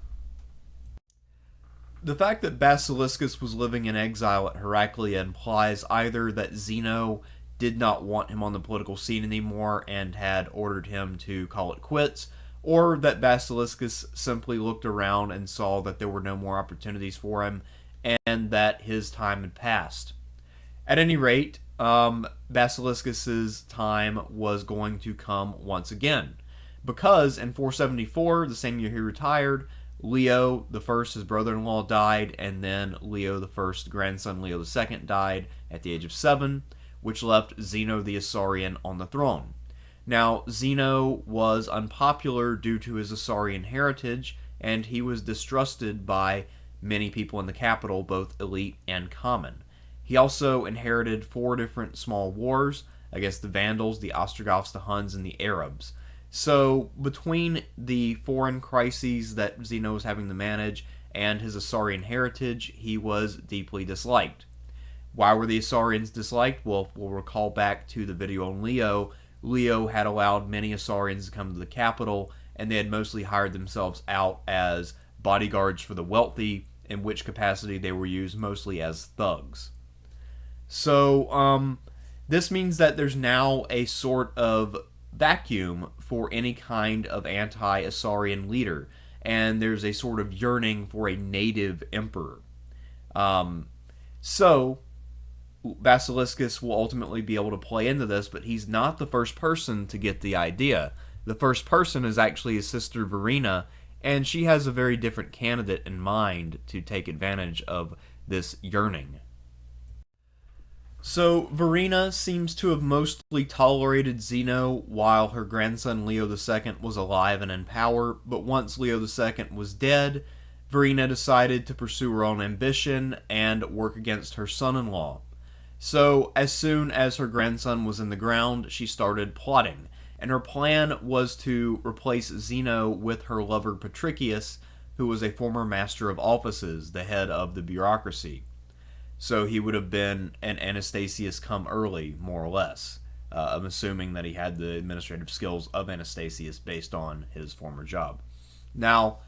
The fact that Basiliscus was living in exile at Heraclea implies either that Zeno did not want him on the political scene anymore and had ordered him to call it quits, or that Basiliscus simply looked around and saw that there were no more opportunities for him and that his time had passed. At any rate, Basiliscus's time was going to come once again, because in 474, the same year he retired, Leo the First, his brother-in-law, died, and then Leo the First, grandson Leo the Second, died at the age of 7, which left Zeno the Isaurian on the throne. Now, Zeno was unpopular due to his Isaurian heritage, and he was distrusted by many people in the capital, both elite and common. He also inherited 4 different small wars against the Vandals, the Ostrogoths, the Huns, and the Arabs. So, between the foreign crises that Zeno was having to manage and his Isaurian heritage, he was deeply disliked. Why were the Isaurians disliked? Well, we'll recall back to the video on Leo. Leo had allowed many Isaurians to come to the capital, and they had mostly hired themselves out as bodyguards for the wealthy, in which capacity they were used mostly as thugs. So, this means that there's now a sort of vacuum for any kind of anti-Isaurian leader, and there's a sort of yearning for a native emperor. So, Basiliscus will ultimately be able to play into this, but he's not the first person to get the idea. The first person is actually his sister Verina, and she has a very different candidate in mind to take advantage of this yearning. So, Verina seems to have mostly tolerated Zeno while her grandson Leo II was alive and in power, but once Leo II was dead, Verina decided to pursue her own ambition and work against her son-in-law. So, as soon as her grandson was in the ground, she started plotting, and her plan was to replace Zeno with her lover Patricius, who was a former master of offices, the head of the bureaucracy. So he would have been an Anastasius come early, more or less. I'm assuming that he had the administrative skills of Anastasius based on his former job. Now,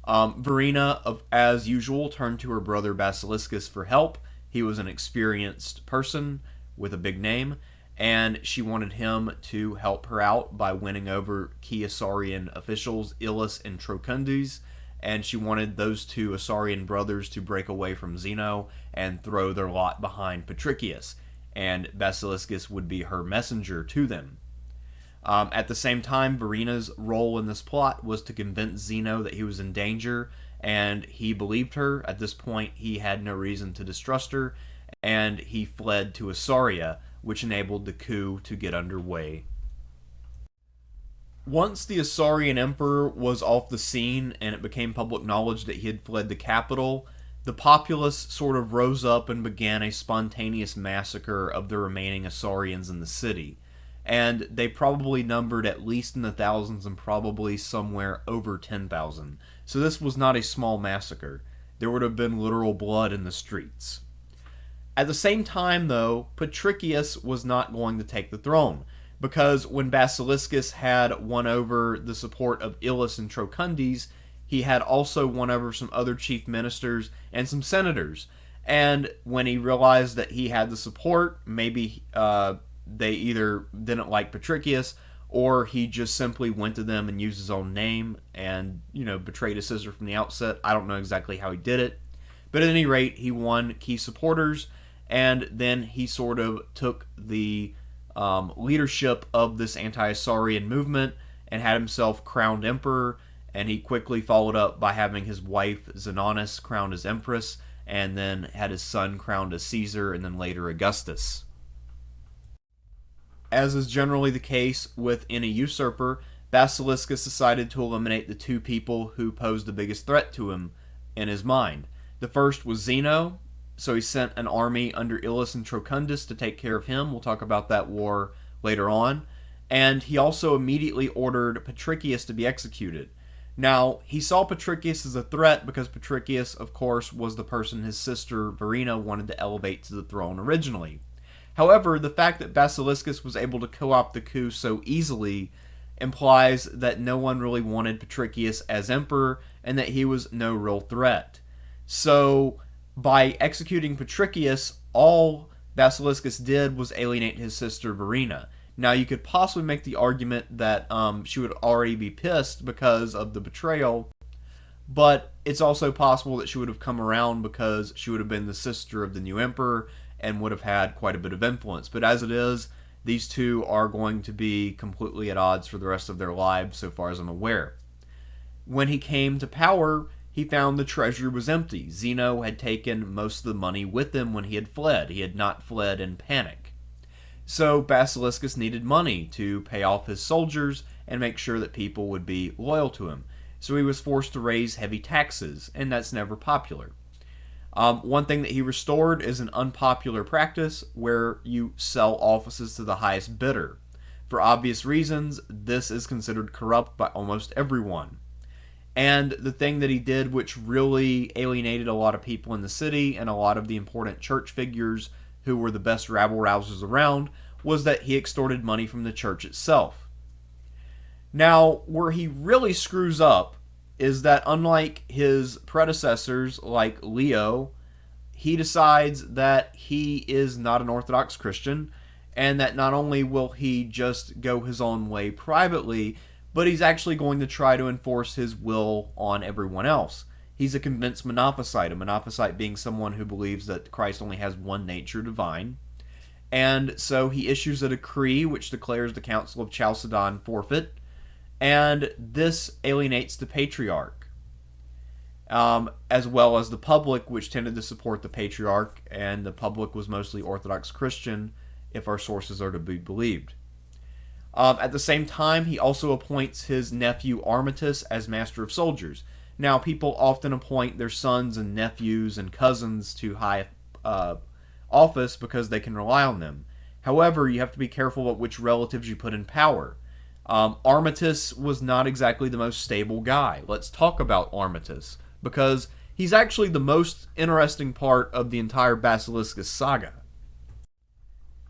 Verina, as usual, turned to her brother Basiliscus for help. He was an experienced person with a big name, and she wanted him to help her out by winning over key Isaurian officials, Ilus and Trocundes, and she wanted those 2 Isaurian brothers to break away from Zeno and throw their lot behind Patricius, and Basiliscus would be her messenger to them. At the same time, Verina's role in this plot was to convince Zeno that he was in danger, and he believed her. At this point, he had no reason to distrust her, and he fled to Isauria, which enabled the coup to get underway. Once the Isaurian emperor was off the scene and it became public knowledge that he had fled the capital, the populace sort of rose up and began a spontaneous massacre of the remaining Isaurians in the city. And they probably numbered at least in the thousands and probably somewhere over 10,000. So this was not a small massacre. There would have been literal blood in the streets. At the same time, though, Patricius was not going to take the throne, because when Basiliscus had won over the support of Ilus and Trocundes, he had also won over some other chief ministers and some senators. And when he realized that he had the support, maybe they either didn't like Patricius, or he just simply went to them and used his own name and, betrayed his sister from the outset. I don't know exactly how he did it. But at any rate, he won key supporters, and then he sort of took the leadership of this anti-Isaurian movement and had himself crowned emperor, and he quickly followed up by having his wife Zenonis crowned as empress, and then had his son crowned as Caesar, and then later Augustus. As is generally the case with any usurper, Basiliscus decided to eliminate the 2 people who posed the biggest threat to him in his mind. The first was Zeno, so he sent an army under Ilus and Trocundes to take care of him. We'll talk about that war later on. And he also immediately ordered Patricius to be executed. Now, he saw Patricius as a threat because Patricius, of course, was the person his sister Verina wanted to elevate to the throne originally. However, the fact that Basiliscus was able to co-opt the coup so easily implies that no one really wanted Patricius as emperor and that he was no real threat. So, by executing Patricius, all Basiliscus did was alienate his sister Verina. Now, you could possibly make the argument that she would already be pissed because of the betrayal, but it's also possible that she would have come around because she would have been the sister of the new emperor and would have had quite a bit of influence. But as it is, these two are going to be completely at odds for the rest of their lives, so far as I'm aware. When he came to power, he found the treasury was empty. Zeno had taken most of the money with him when he had fled. He had not fled in panic. So Basiliscus needed money to pay off his soldiers and make sure that people would be loyal to him. So he was forced to raise heavy taxes, and that's never popular. One thing that he restored is an unpopular practice where you sell offices to the highest bidder. For obvious reasons, this is considered corrupt by almost everyone. And the thing that he did, which really alienated a lot of people in the city and a lot of the important church figures who were the best rabble-rousers around, was that he extorted money from the church itself. Now, where he really screws up is that unlike his predecessors like Leo, he decides that he is not an Orthodox Christian, and that not only will he just go his own way privately, but he's actually going to try to enforce his will on everyone else. He's a convinced monophysite, a monophysite being someone who believes that Christ only has one nature, divine. And so he issues a decree which declares the Council of Chalcedon forfeit, and this alienates the patriarch, as well as the public, which tended to support the patriarch, and the public was mostly Orthodox Christian, if our sources are to be believed. At the same time, he also appoints his nephew Armatus as master of soldiers. Now, people often appoint their sons and nephews and cousins to high office because they can rely on them. However, you have to be careful about which relatives you put in power. Armatus was not exactly the most stable guy. Let's talk about Armatus, because he's actually the most interesting part of the entire Basiliscus saga.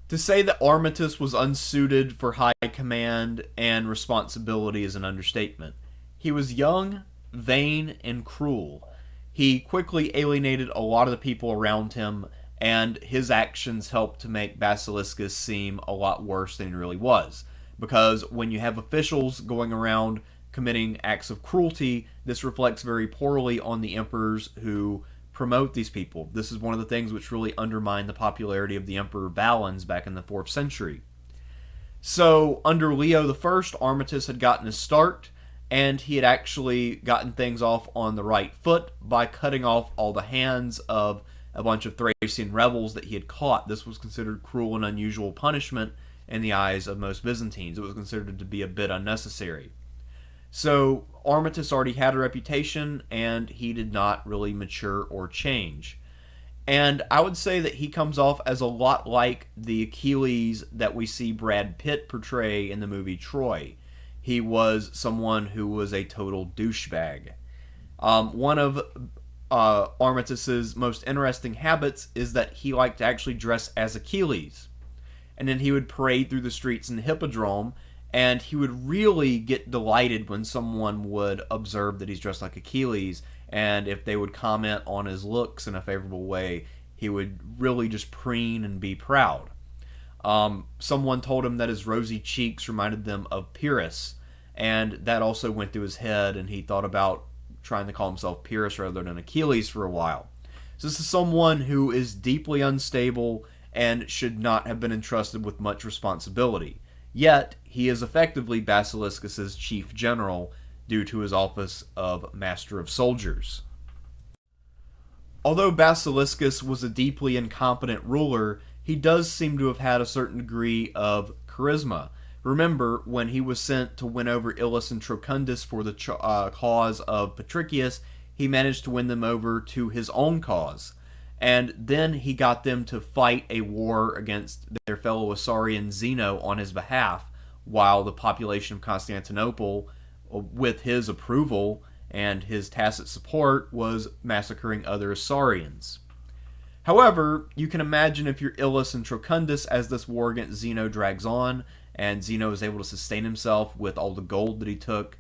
To say that Armatus was unsuited for high command and responsibility is an understatement. He was young, vain, and cruel. He quickly alienated a lot of the people around him, and his actions helped to make Basiliscus seem a lot worse than he really was. Because when you have officials going around committing acts of cruelty, this reflects very poorly on the emperors who promote these people. This is one of the things which really undermined the popularity of the Emperor Valens back in the 4th century. So, under Leo I, Armatus had gotten his start, and he had actually gotten things off on the right foot by cutting off all the hands of a bunch of Thracian rebels that he had caught. This was considered cruel and unusual punishment in the eyes of most Byzantines. It was considered to be a bit unnecessary. So Armatus already had a reputation, and he did not really mature or change. And I would say that he comes off as a lot like the Achilles that we see Brad Pitt portray in the movie Troy. He was someone who was a total douchebag. One of Armatus's most interesting habits is that he liked to actually dress as Achilles. And then he would parade through the streets in the Hippodrome, and he would really get delighted when someone would observe that he's dressed like Achilles, and if they would comment on his looks in a favorable way, he would really just preen and be proud. Someone told him that his rosy cheeks reminded them of Pyrrhus, and that also went through his head, and he thought about trying to call himself Pyrrhus rather than Achilles for a while. So this is someone who is deeply unstable and should not have been entrusted with much responsibility. Yet, he is effectively Basiliscus's chief general due to his office of Master of Soldiers. Although Basiliscus was a deeply incompetent ruler, he does seem to have had a certain degree of charisma. Remember, when he was sent to win over Ilus and Trocundus for the cause of Patricius, he managed to win them over to his own cause. And then he got them to fight a war against their fellow Isaurian Zeno on his behalf, while the population of Constantinople with his approval and his tacit support, was massacring other Isaurians. However, you can imagine if you're Ilus and Trocundus as this war against Zeno drags on, and Zeno is able to sustain himself with all the gold that he took,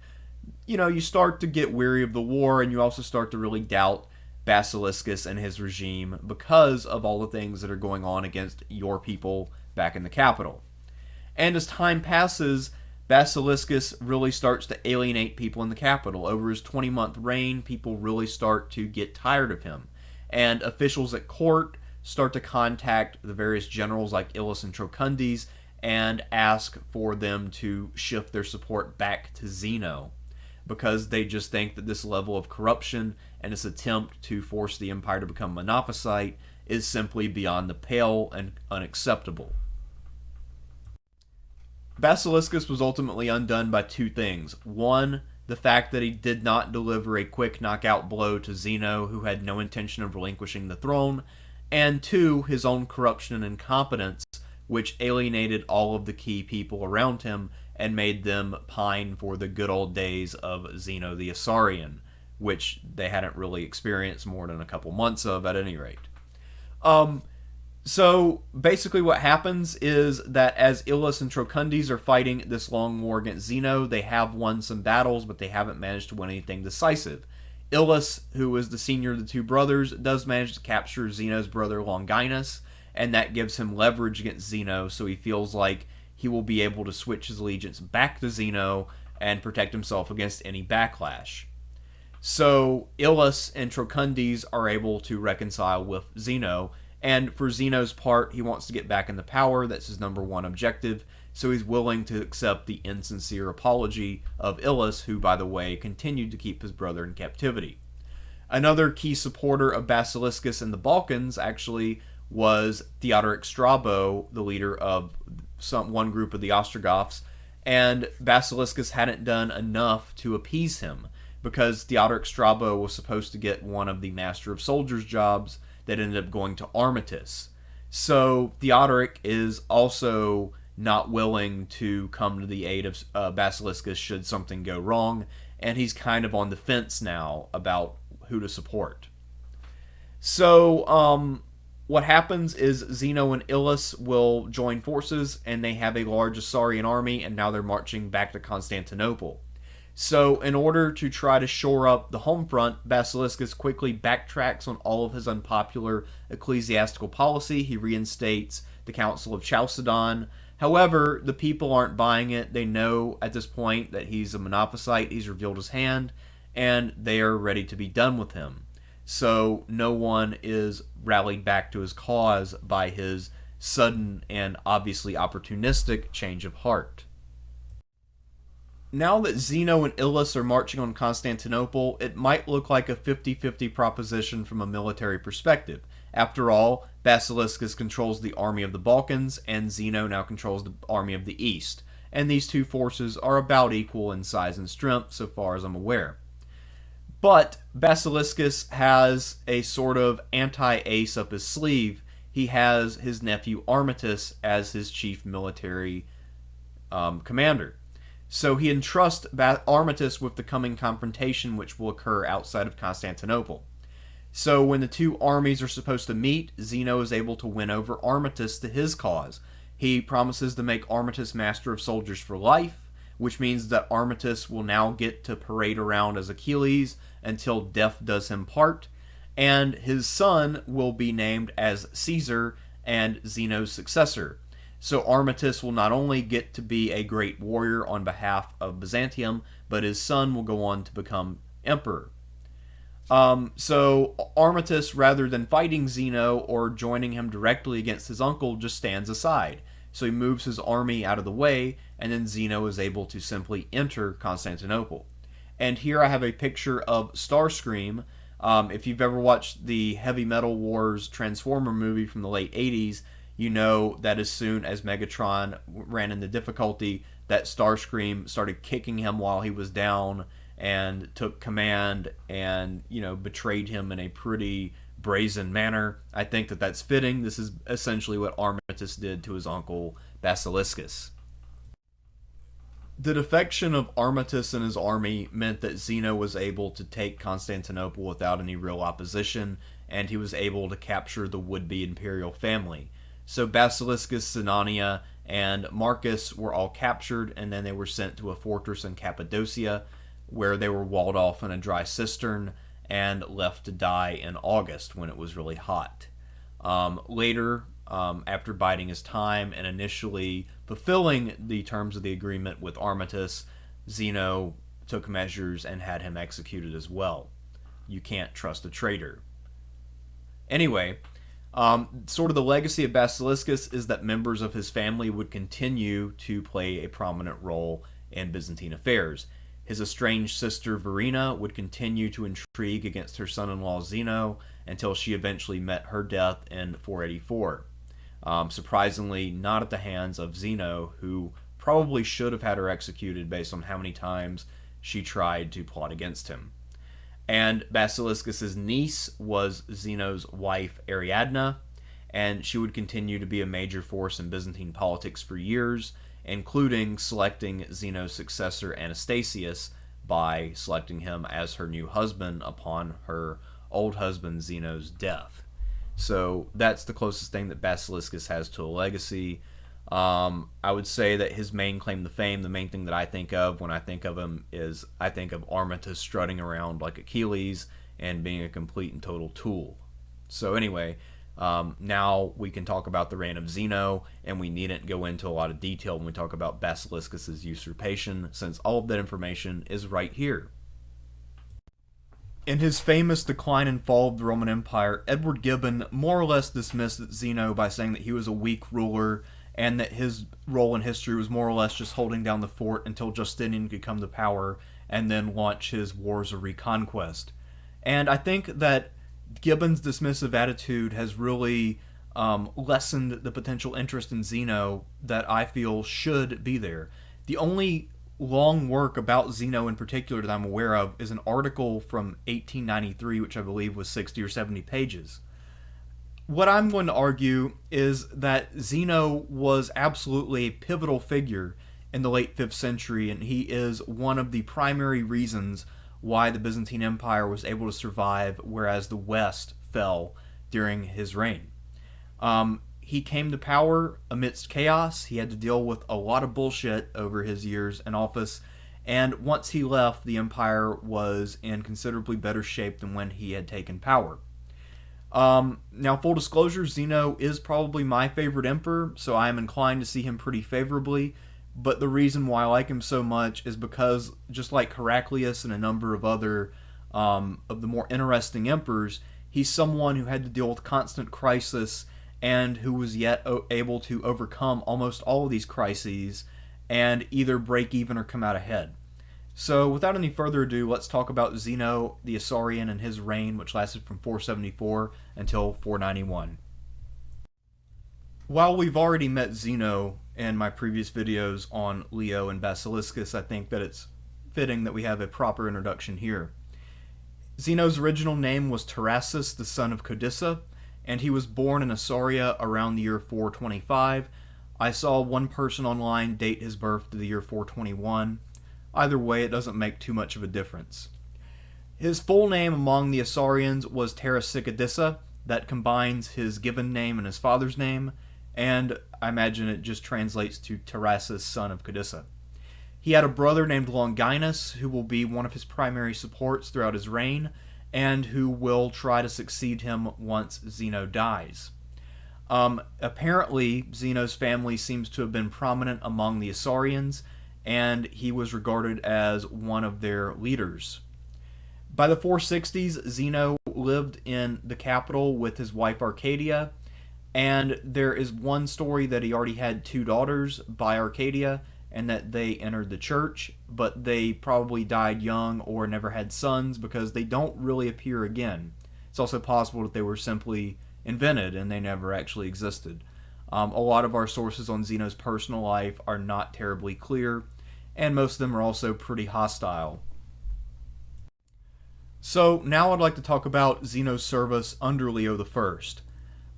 you start to get weary of the war, and you also start to really doubt Basiliscus and his regime because of all the things that are going on against your people back in the capital. And as time passes, Basiliscus really starts to alienate people in the capital. Over his 20-month reign, people really start to get tired of him. And officials at court start to contact the various generals like Ilus and Trocundes and ask for them to shift their support back to Zeno, because they just think that this level of corruption and this attempt to force the empire to become monophysite is simply beyond the pale and unacceptable. Basiliscus was ultimately undone by two things. One, the fact that he did not deliver a quick knockout blow to Zeno, who had no intention of relinquishing the throne, and two, his own corruption and incompetence, which alienated all of the key people around him and made them pine for the good old days of Zeno the Isaurian, which they hadn't really experienced more than a couple months of, at any rate. So basically what happens is that as Ilus and Trocundes are fighting this long war against Zeno, they have won some battles, but they haven't managed to win anything decisive. Ilus, who is the senior of the two brothers, does manage to capture Zeno's brother Longinus, and that gives him leverage against Zeno, so he feels like he will be able to switch his allegiance back to Zeno and protect himself against any backlash. So Ilus and Trocundes are able to reconcile with Zeno, and for Zeno's part, he wants to get back in the power. That's his number one objective, so he's willing to accept the insincere apology of Ilus, who, by the way, continued to keep his brother in captivity. Another key supporter of Basiliscus in the Balkans actually was Theodoric Strabo, the leader of one group of the Ostrogoths, and Basiliscus hadn't done enough to appease him, because Theodoric Strabo was supposed to get one of the Master of Soldiers jobs that ended up going to Armitus. So Theodoric is also not willing to come to the aid of Basiliscus should something go wrong, and he's kind of on the fence now about who to support. So what happens is Zeno and Ilus will join forces, and they have a large Isaurian army, and now they're marching back to Constantinople. So in order to try to shore up the home front, Basiliscus quickly backtracks on all of his unpopular ecclesiastical policy. He reinstates the Council of Chalcedon. However, the people aren't buying it. They know at this point that he's a monophysite, he's revealed his hand, and they are ready to be done with him. So no one is rallied back to his cause by his sudden and obviously opportunistic change of heart. Now that Zeno and Ilus are marching on Constantinople, it might look like a 50-50 proposition from a military perspective. After all, Basiliscus controls the army of the Balkans, and Zeno now controls the army of the East, and these two forces are about equal in size and strength, so far as I'm aware. But Basiliscus has a sort of anti-ace up his sleeve. He has his nephew Armitus as his chief military commander. So he entrusts Armitus with the coming confrontation, which will occur outside of Constantinople. So when the two armies are supposed to meet, Zeno is able to win over Armitus to his cause. He promises to make Armitus Master of Soldiers for life, which means that Armitus will now get to parade around as Achilles until death does him part, and his son will be named as Caesar and Zeno's successor. So Armitus will not only get to be a great warrior on behalf of Byzantium, but his son will go on to become emperor. So Armitus, rather than fighting Zeno or joining him directly against his uncle, just stands aside. So he moves his army out of the way, and then Zeno is able to simply enter Constantinople. And here I have a picture of Starscream. If you've ever watched the Heavy Metal Wars Transformer movie from the late 80s, you know that as soon as Megatron ran into difficulty, that Starscream started kicking him while he was down and took command and, betrayed him in a pretty brazen manner. I think that that's fitting. This is essentially what Armitus did to his uncle Basiliscus. The defection of Armatus and his army meant that Zeno was able to take Constantinople without any real opposition, and he was able to capture the would-be imperial family. So Basiliscus, Sinania, and Marcus were all captured, and then they were sent to a fortress in Cappadocia, where they were walled off in a dry cistern and left to die in August when it was really hot. Later, after biding his time and initially fulfilling the terms of the agreement with Armatus, Zeno took measures and had him executed as well. You can't trust a traitor. Anyway, sort of the legacy of Basiliscus is that members of his family would continue to play a prominent role in Byzantine affairs. His estranged sister Verina would continue to intrigue against her son-in-law Zeno until she eventually met her death in 484. Surprisingly, not at the hands of Zeno, who probably should have had her executed based on how many times she tried to plot against him. And Basiliscus's niece was Zeno's wife Ariadne, and she would continue to be a major force in Byzantine politics for years, including selecting Zeno's successor Anastasius by selecting him as her new husband upon her old husband Zeno's death. So that's the closest thing that Basiliscus has to a legacy. I would say that his main claim to fame, the main thing that I think of when I think of him, is I think of Armatus strutting around like Achilles and being a complete and total tool. So anyway, now we can talk about the reign of Zeno, and we needn't go into a lot of detail when we talk about Basiliscus's usurpation, since all of that information is right here. In his famous Decline and Fall of the Roman Empire, Edward Gibbon more or less dismissed Zeno by saying that he was a weak ruler and that his role in history was more or less just holding down the fort until Justinian could come to power and then launch his wars of reconquest. And I think that Gibbon's dismissive attitude has really lessened the potential interest in Zeno that I feel should be there. The only long work about Zeno in particular that I'm aware of is an article from 1893, which I believe was 60 or 70 pages. What I'm going to argue is that Zeno was absolutely a pivotal figure in the late 5th century, and he is one of the primary reasons why the Byzantine Empire was able to survive, whereas the West fell during his reign. He came to power amidst chaos. He had to deal with a lot of bullshit over his years in office, and once he left, the empire was in considerably better shape than when he had taken power. Now, full disclosure, Zeno is probably my favorite emperor, so I am inclined to see him pretty favorably, but the reason why I like him so much is because, just like Heraclius and a number of other of the more interesting emperors, he's someone who had to deal with constant crisis and who was yet able to overcome almost all of these crises and either break even or come out ahead. So without any further ado, let's talk about Zeno the Isaurian and his reign, which lasted from 474 until 491. While we've already met Zeno in my previous videos on Leo and Basiliscus, I think that it's fitting that we have a proper introduction here. Zeno's original name was Tarassus, the son of Codissa, and he was born in Isauria around the year 425. I saw one person online date his birth to the year 421. Either way, it doesn't make too much of a difference. His full name among the Isaurians was Tarasicadissa. That combines his given name and his father's name, and I imagine it just translates to Tarassus, son of Codissa. He had a brother named Longinus, who will be one of his primary supports throughout his reign, and who will try to succeed him once Zeno dies. Apparently, Zeno's family seems to have been prominent among the Isaurians, and he was regarded as one of their leaders. By the 460s, Zeno lived in the capital with his wife Arcadia, and there is one story that he already had 2 daughters by Arcadia, and that they entered the church, but they probably died young or never had sons because they don't really appear again. It's also possible that they were simply invented and they never actually existed. A lot of our sources on Zeno's personal life are not terribly clear, and most of them are also pretty hostile. So now I'd like to talk about Zeno's service under Leo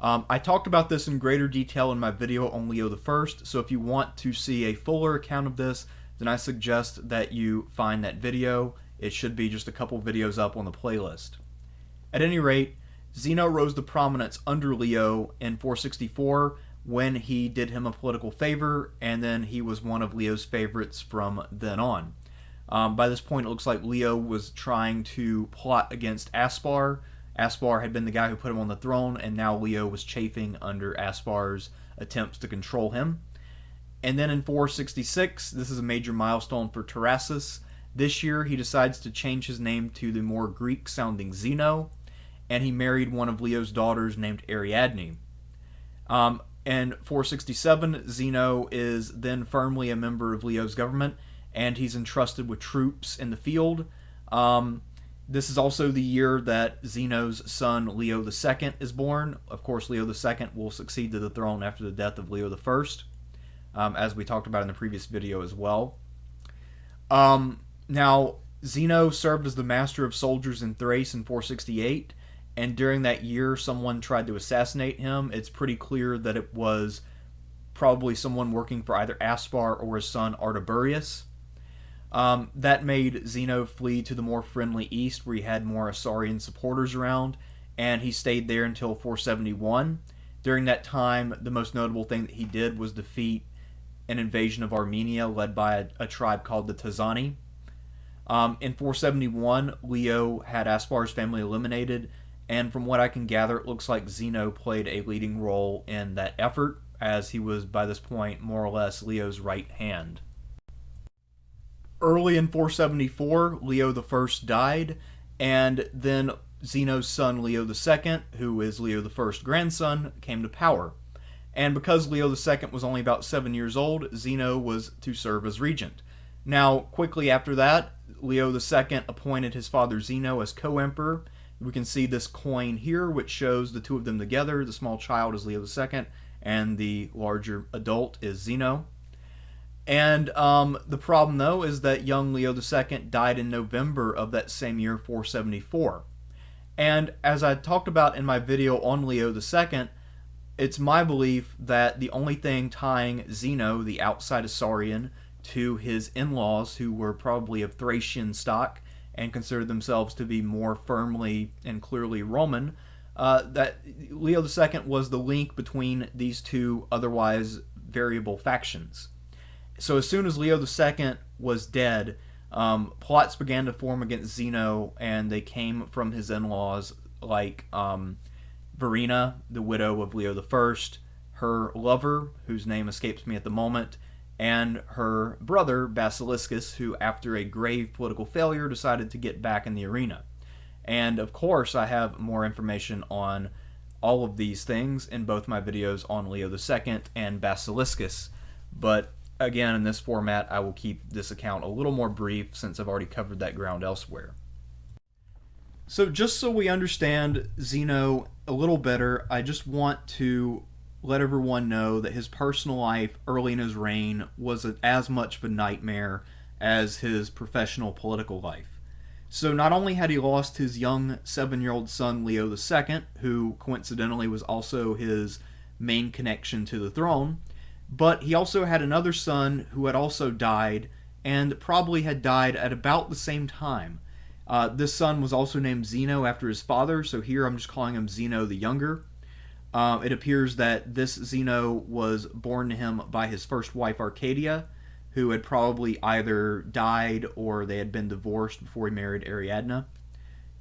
I. I talked about this in greater detail in my video on Leo I, so if you want to see a fuller account of this, then I suggest that you find that video. It should be just a couple videos up on the playlist. At any rate, Zeno rose to prominence under Leo in 464 when he did him a political favor, and then he was one of Leo's favorites from then on. By this point, it looks like Leo was trying to plot against Aspar. Aspar had been the guy who put him on the throne, and now Leo was chafing under Aspar's attempts to control him. And then in 466, this is a major milestone for Tarassus. This year, he decides to change his name to the more Greek-sounding Zeno, and he married one of Leo's daughters named Ariadne. In 467, Zeno is then firmly a member of Leo's government, and he's entrusted with troops in the field. This is also the year that Zeno's son Leo II is born. Of course, Leo II will succeed to the throne after the death of Leo I, as we talked about in the previous video as well. Now, Zeno served as the master of soldiers in Thrace in 468, and during that year someone tried to assassinate him. It's pretty clear that it was probably someone working for either Aspar or his son Artiberius. That made Zeno flee to the more friendly east, where he had more Asarian supporters around, and he stayed there until 471. During that time, the most notable thing that he did was defeat an invasion of Armenia led by a tribe called the Tazani. In 471, Leo had Aspar's family eliminated, and from what I can gather, it looks like Zeno played a leading role in that effort, as he was by this point more or less Leo's right hand. Early in 474, Leo I died, and then Zeno's son Leo II, who is Leo I's grandson, came to power. And because Leo II was only about 7 years old, Zeno was to serve as regent. Now, quickly after that, Leo II appointed his father Zeno as co-emperor. We can see this coin here, which shows the two of them together. The small child is Leo II, and the larger adult is Zeno. And the problem, though, is that young Leo II died in November of that same year, 474. And as I talked about in my video on Leo II, it's my belief that the only thing tying Zeno, the outside Asarian, to his in-laws, who were probably of Thracian stock and considered themselves to be more firmly and clearly Roman, that Leo II was the link between these two otherwise variable factions. So as soon as Leo II was dead, plots began to form against Zeno, and they came from his in-laws, like Verina, the widow of Leo I, her lover, whose name escapes me at the moment, and her brother Basiliscus, who after a grave political failure decided to get back in the arena. And of course I have more information on all of these things in both my videos on Leo II and Basiliscus, but again, in this format I will keep this account a little more brief since I've already covered that ground elsewhere. So just so we understand Zeno a little better, I just want to let everyone know that his personal life early in his reign was as much of a nightmare as his professional political life. So not only had he lost his young 7-year-old son Leo II, who coincidentally was also his main connection to the throne, but he also had another son who had also died, and probably had died at about the same time. This son was also named Zeno after his father, so here I'm just calling him Zeno the Younger. It appears that this Zeno was born to him by his first wife Arcadia, who had probably either died or they had been divorced before he married Ariadne.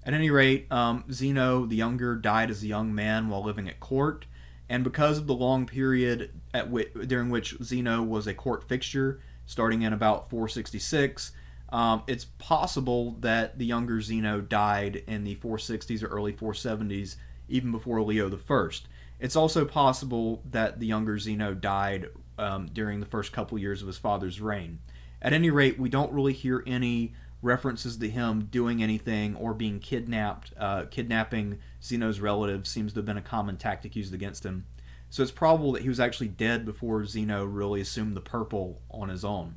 At any rate, Zeno the Younger died as a young man while living at court, and because of the long period during which Zeno was a court fixture, starting in about 466, it's possible that the younger Zeno died in the 460s or early 470s, even before Leo I. It's also possible that the younger Zeno died during the first couple years of his father's reign. At any rate, we don't really hear any references to him doing anything or being kidnapped. Kidnapping Zeno's relatives seems to have been a common tactic used against him. So it's probable that he was actually dead before Zeno really assumed the purple on his own.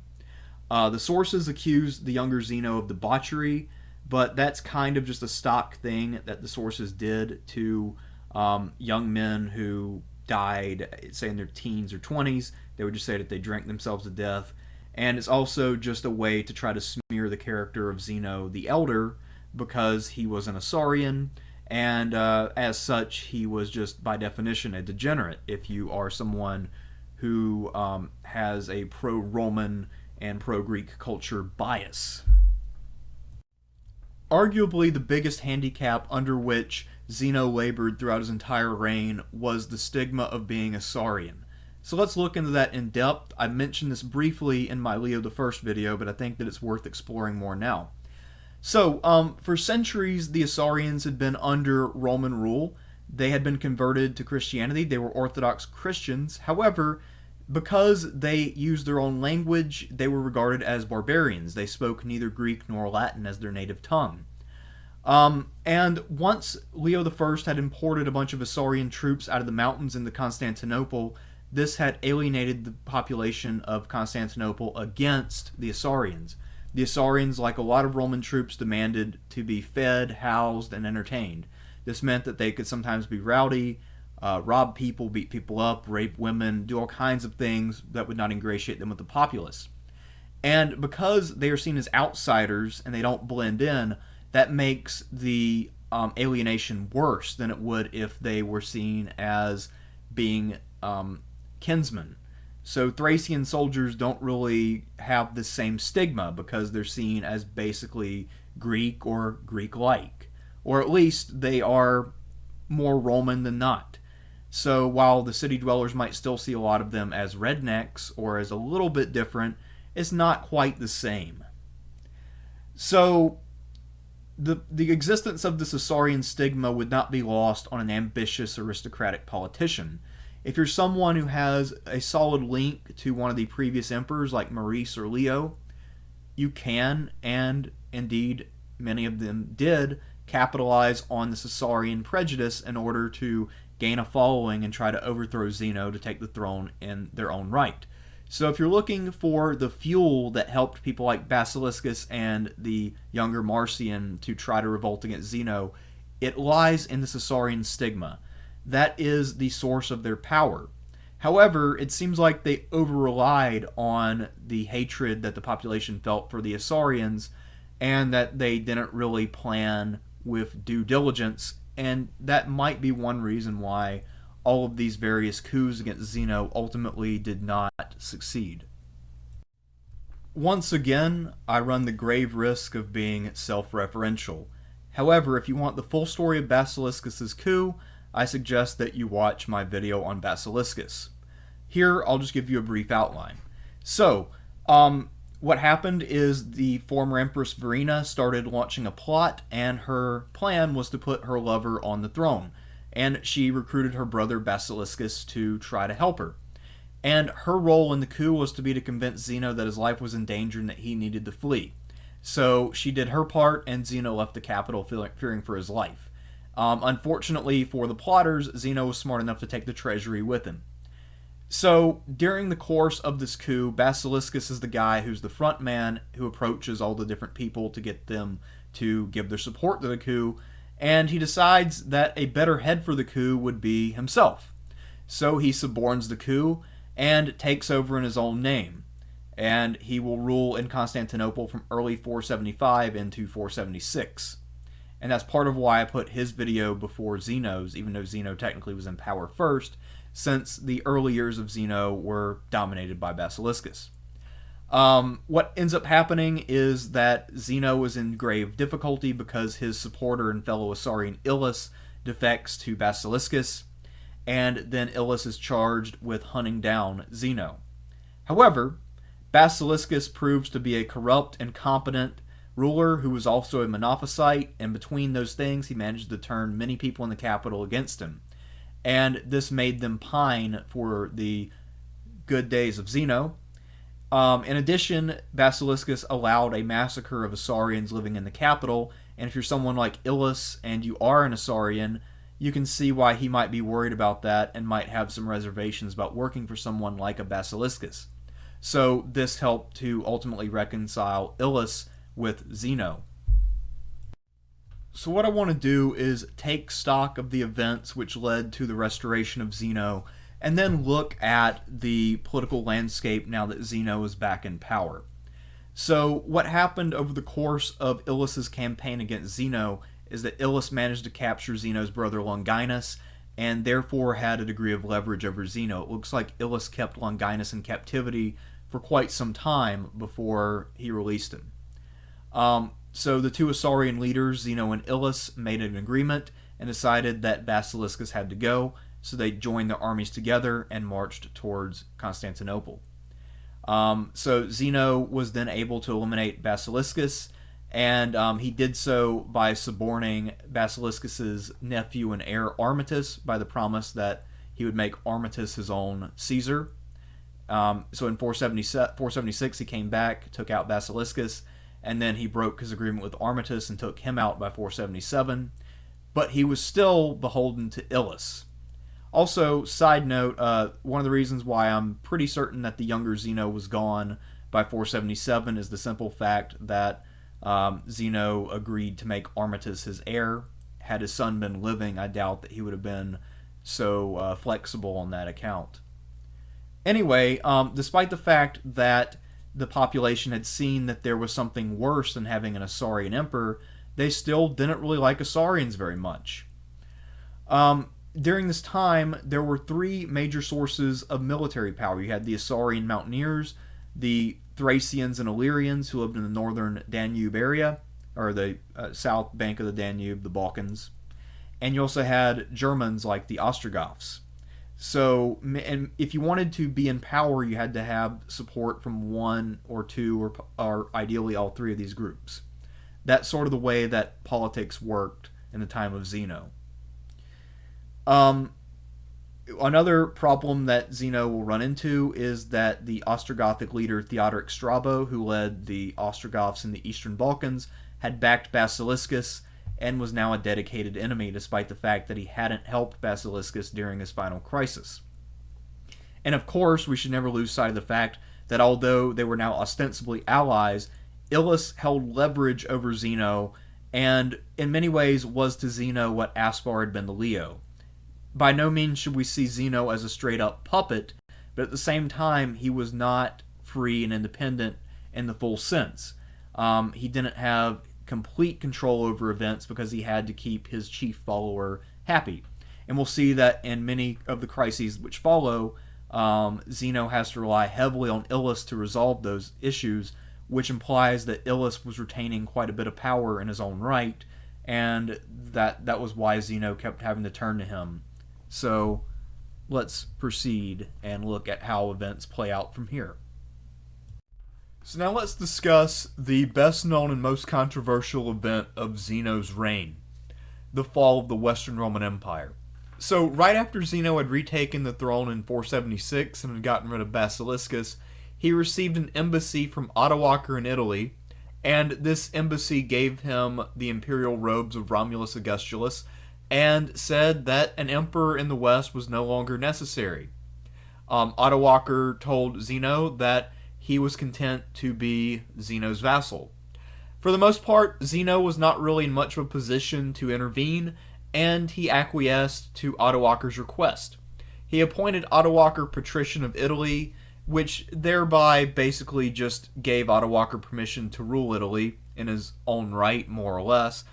The sources accuse the younger Zeno of debauchery, but that's kind of just a stock thing that the sources did to young men who died, say in their teens or 20s. They would just say that they drank themselves to death. And it's also just a way to try to smear the character of Zeno the Elder because he was an Isaurian, and as such, he was just by definition a degenerate if you are someone who has a pro-Roman and pro-Greek culture bias. Arguably, the biggest handicap under which Zeno labored throughout his entire reign was the stigma of being a Saurian. So let's look into that in depth. I mentioned this briefly in my Leo I video, but I think that it's worth exploring more now. So, for centuries, the Isaurians had been under Roman rule. They had been converted to Christianity. They were Orthodox Christians. However, because they used their own language, they were regarded as barbarians. They spoke neither Greek nor Latin as their native tongue. And once Leo I had imported a bunch of Isaurian troops out of the mountains into Constantinople, this had alienated the population of Constantinople against the Isaurians. The Isaurians, like a lot of Roman troops, demanded to be fed, housed, and entertained. This meant that they could sometimes be rowdy, rob people, beat people up, rape women, do all kinds of things that would not ingratiate them with the populace. And because they are seen as outsiders and they don't blend in, that makes the alienation worse than it would if they were seen as being kinsmen. So Thracian soldiers don't really have the same stigma because they're seen as basically Greek or Greek-like. Or at least they are more Roman than not. So while the city dwellers might still see a lot of them as rednecks or as a little bit different, it's not quite the same. So the existence of this Isaurian stigma would not be lost on an ambitious aristocratic politician. If you're someone who has a solid link to one of the previous emperors like Maurice or Leo, you can, and indeed many of them did, capitalize on this Isaurian prejudice in order to gain a following and try to overthrow Zeno to take the throne in their own right. So if you're looking for the fuel that helped people like Basiliscus and the younger Marcian to try to revolt against Zeno, it lies in this Isaurian stigma. That is the source of their power. However, it seems like they over-relied on the hatred that the population felt for the Isaurians, and that they didn't really plan with due diligence, and that might be one reason why all of these various coups against Zeno ultimately did not succeed. Once again, I run the grave risk of being self-referential. However, if you want the full story of Basiliscus's coup, I suggest that you watch my video on Basiliscus. Here, I'll just give you a brief outline. So, what happened is the former Empress Verina started launching a plot, and her plan was to put her lover on the throne. And she recruited her brother Basiliscus to try to help her. And her role in the coup was to convince Zeno that his life was in danger and that he needed to flee. So she did her part, and Zeno left the capital fearing for his life. Unfortunately for the plotters, Zeno was smart enough to take the treasury with him. So, during the course of this coup, Basiliscus is the guy who's the front man who approaches all the different people to get them to give their support to the coup, and he decides that a better head for the coup would be himself. So he suborns the coup and takes over in his own name, and he will rule in Constantinople from early 475 into 476. And that's part of why I put his video before Zeno's, even though Zeno technically was in power first, since the early years of Zeno were dominated by Basiliscus. What ends up happening is that Zeno was in grave difficulty because his supporter and fellow Isaurian Ilus defects to Basiliscus, and then Ilus is charged with hunting down Zeno. However, Basiliscus proves to be a corrupt, incompetent ruler who was also a Monophysite, and between those things he managed to turn many people in the capital against him. And this made them pine for the good days of Zeno. In addition, Basiliscus allowed a massacre of Isaurians living in the capital, and if you're someone like Ilus and you are an Isaurian, you can see why he might be worried about that and might have some reservations about working for someone like a Basiliscus. So this helped to ultimately reconcile Ilus with Zeno. So what I want to do is take stock of the events which led to the restoration of Zeno and then look at the political landscape now that Zeno is back in power. So, what happened over the course of Illus's campaign against Zeno is that Illus managed to capture Zeno's brother Longinus, and therefore had a degree of leverage over Zeno. It looks like Illus kept Longinus in captivity for quite some time before he released him. So the two Isaurian leaders, Zeno and Illus, made an agreement and decided that Basiliscus had to go, so they joined their armies together and marched towards Constantinople. So Zeno was then able to eliminate Basiliscus, and he did so by suborning Basiliscus's nephew and heir Armatus by the promise that he would make Armatus his own Caesar. So in 476 he came back, took out Basiliscus, and then he broke his agreement with Armatus and took him out by 477. But he was still beholden to Illus. Also, side note, one of the reasons why I'm pretty certain that the younger Zeno was gone by 477 is the simple fact that Zeno agreed to make Armatus his heir. Had his son been living, I doubt that he would have been so flexible on that account. Anyway, despite the fact that the population had seen that there was something worse than having an Isaurian emperor, they still didn't really like Isaurians very much. During this time, there were three major sources of military power. You had the Isaurian mountaineers, the Thracians and Illyrians, who lived in the northern Danube area, or the south bank of the Danube, the Balkans. And you also had Germans like the Ostrogoths. So, and if you wanted to be in power, you had to have support from one or two, or ideally all three of these groups. That's sort of the way that politics worked in the time of Zeno. Another problem that Zeno will run into is that the Ostrogothic leader Theodoric Strabo, who led the Ostrogoths in the Eastern Balkans, had backed Basiliscus and was now a dedicated enemy, despite the fact that he hadn't helped Basiliscus during his final crisis. And of course, we should never lose sight of the fact that although they were now ostensibly allies, Illus held leverage over Zeno, and in many ways was to Zeno what Aspar had been to Leo. By no means should we see Zeno as a straight-up puppet, but at the same time, he was not free and independent in the full sense. He didn't have complete control over events because he had to keep his chief follower happy. And we'll see that in many of the crises which follow, Zeno has to rely heavily on Illus to resolve those issues, which implies that Illus was retaining quite a bit of power in his own right, and that was why Zeno kept having to turn to him. So let's proceed and look at how events play out from here. So now let's discuss the best known and most controversial event of Zeno's reign, the fall of the Western Roman Empire. So right after Zeno had retaken the throne in 476 and had gotten rid of Basiliscus, he received an embassy from Odoacer in Italy, and this embassy gave him the imperial robes of Romulus Augustulus and said that an emperor in the West was no longer necessary. Odoacer told Zeno that he was content to be Zeno's vassal. For the most part, Zeno was not really in much of a position to intervene, and he acquiesced to Odoacer's request. He appointed Odoacer Patrician of Italy, which thereby basically just gave Odoacer permission to rule Italy in his own right, more or less,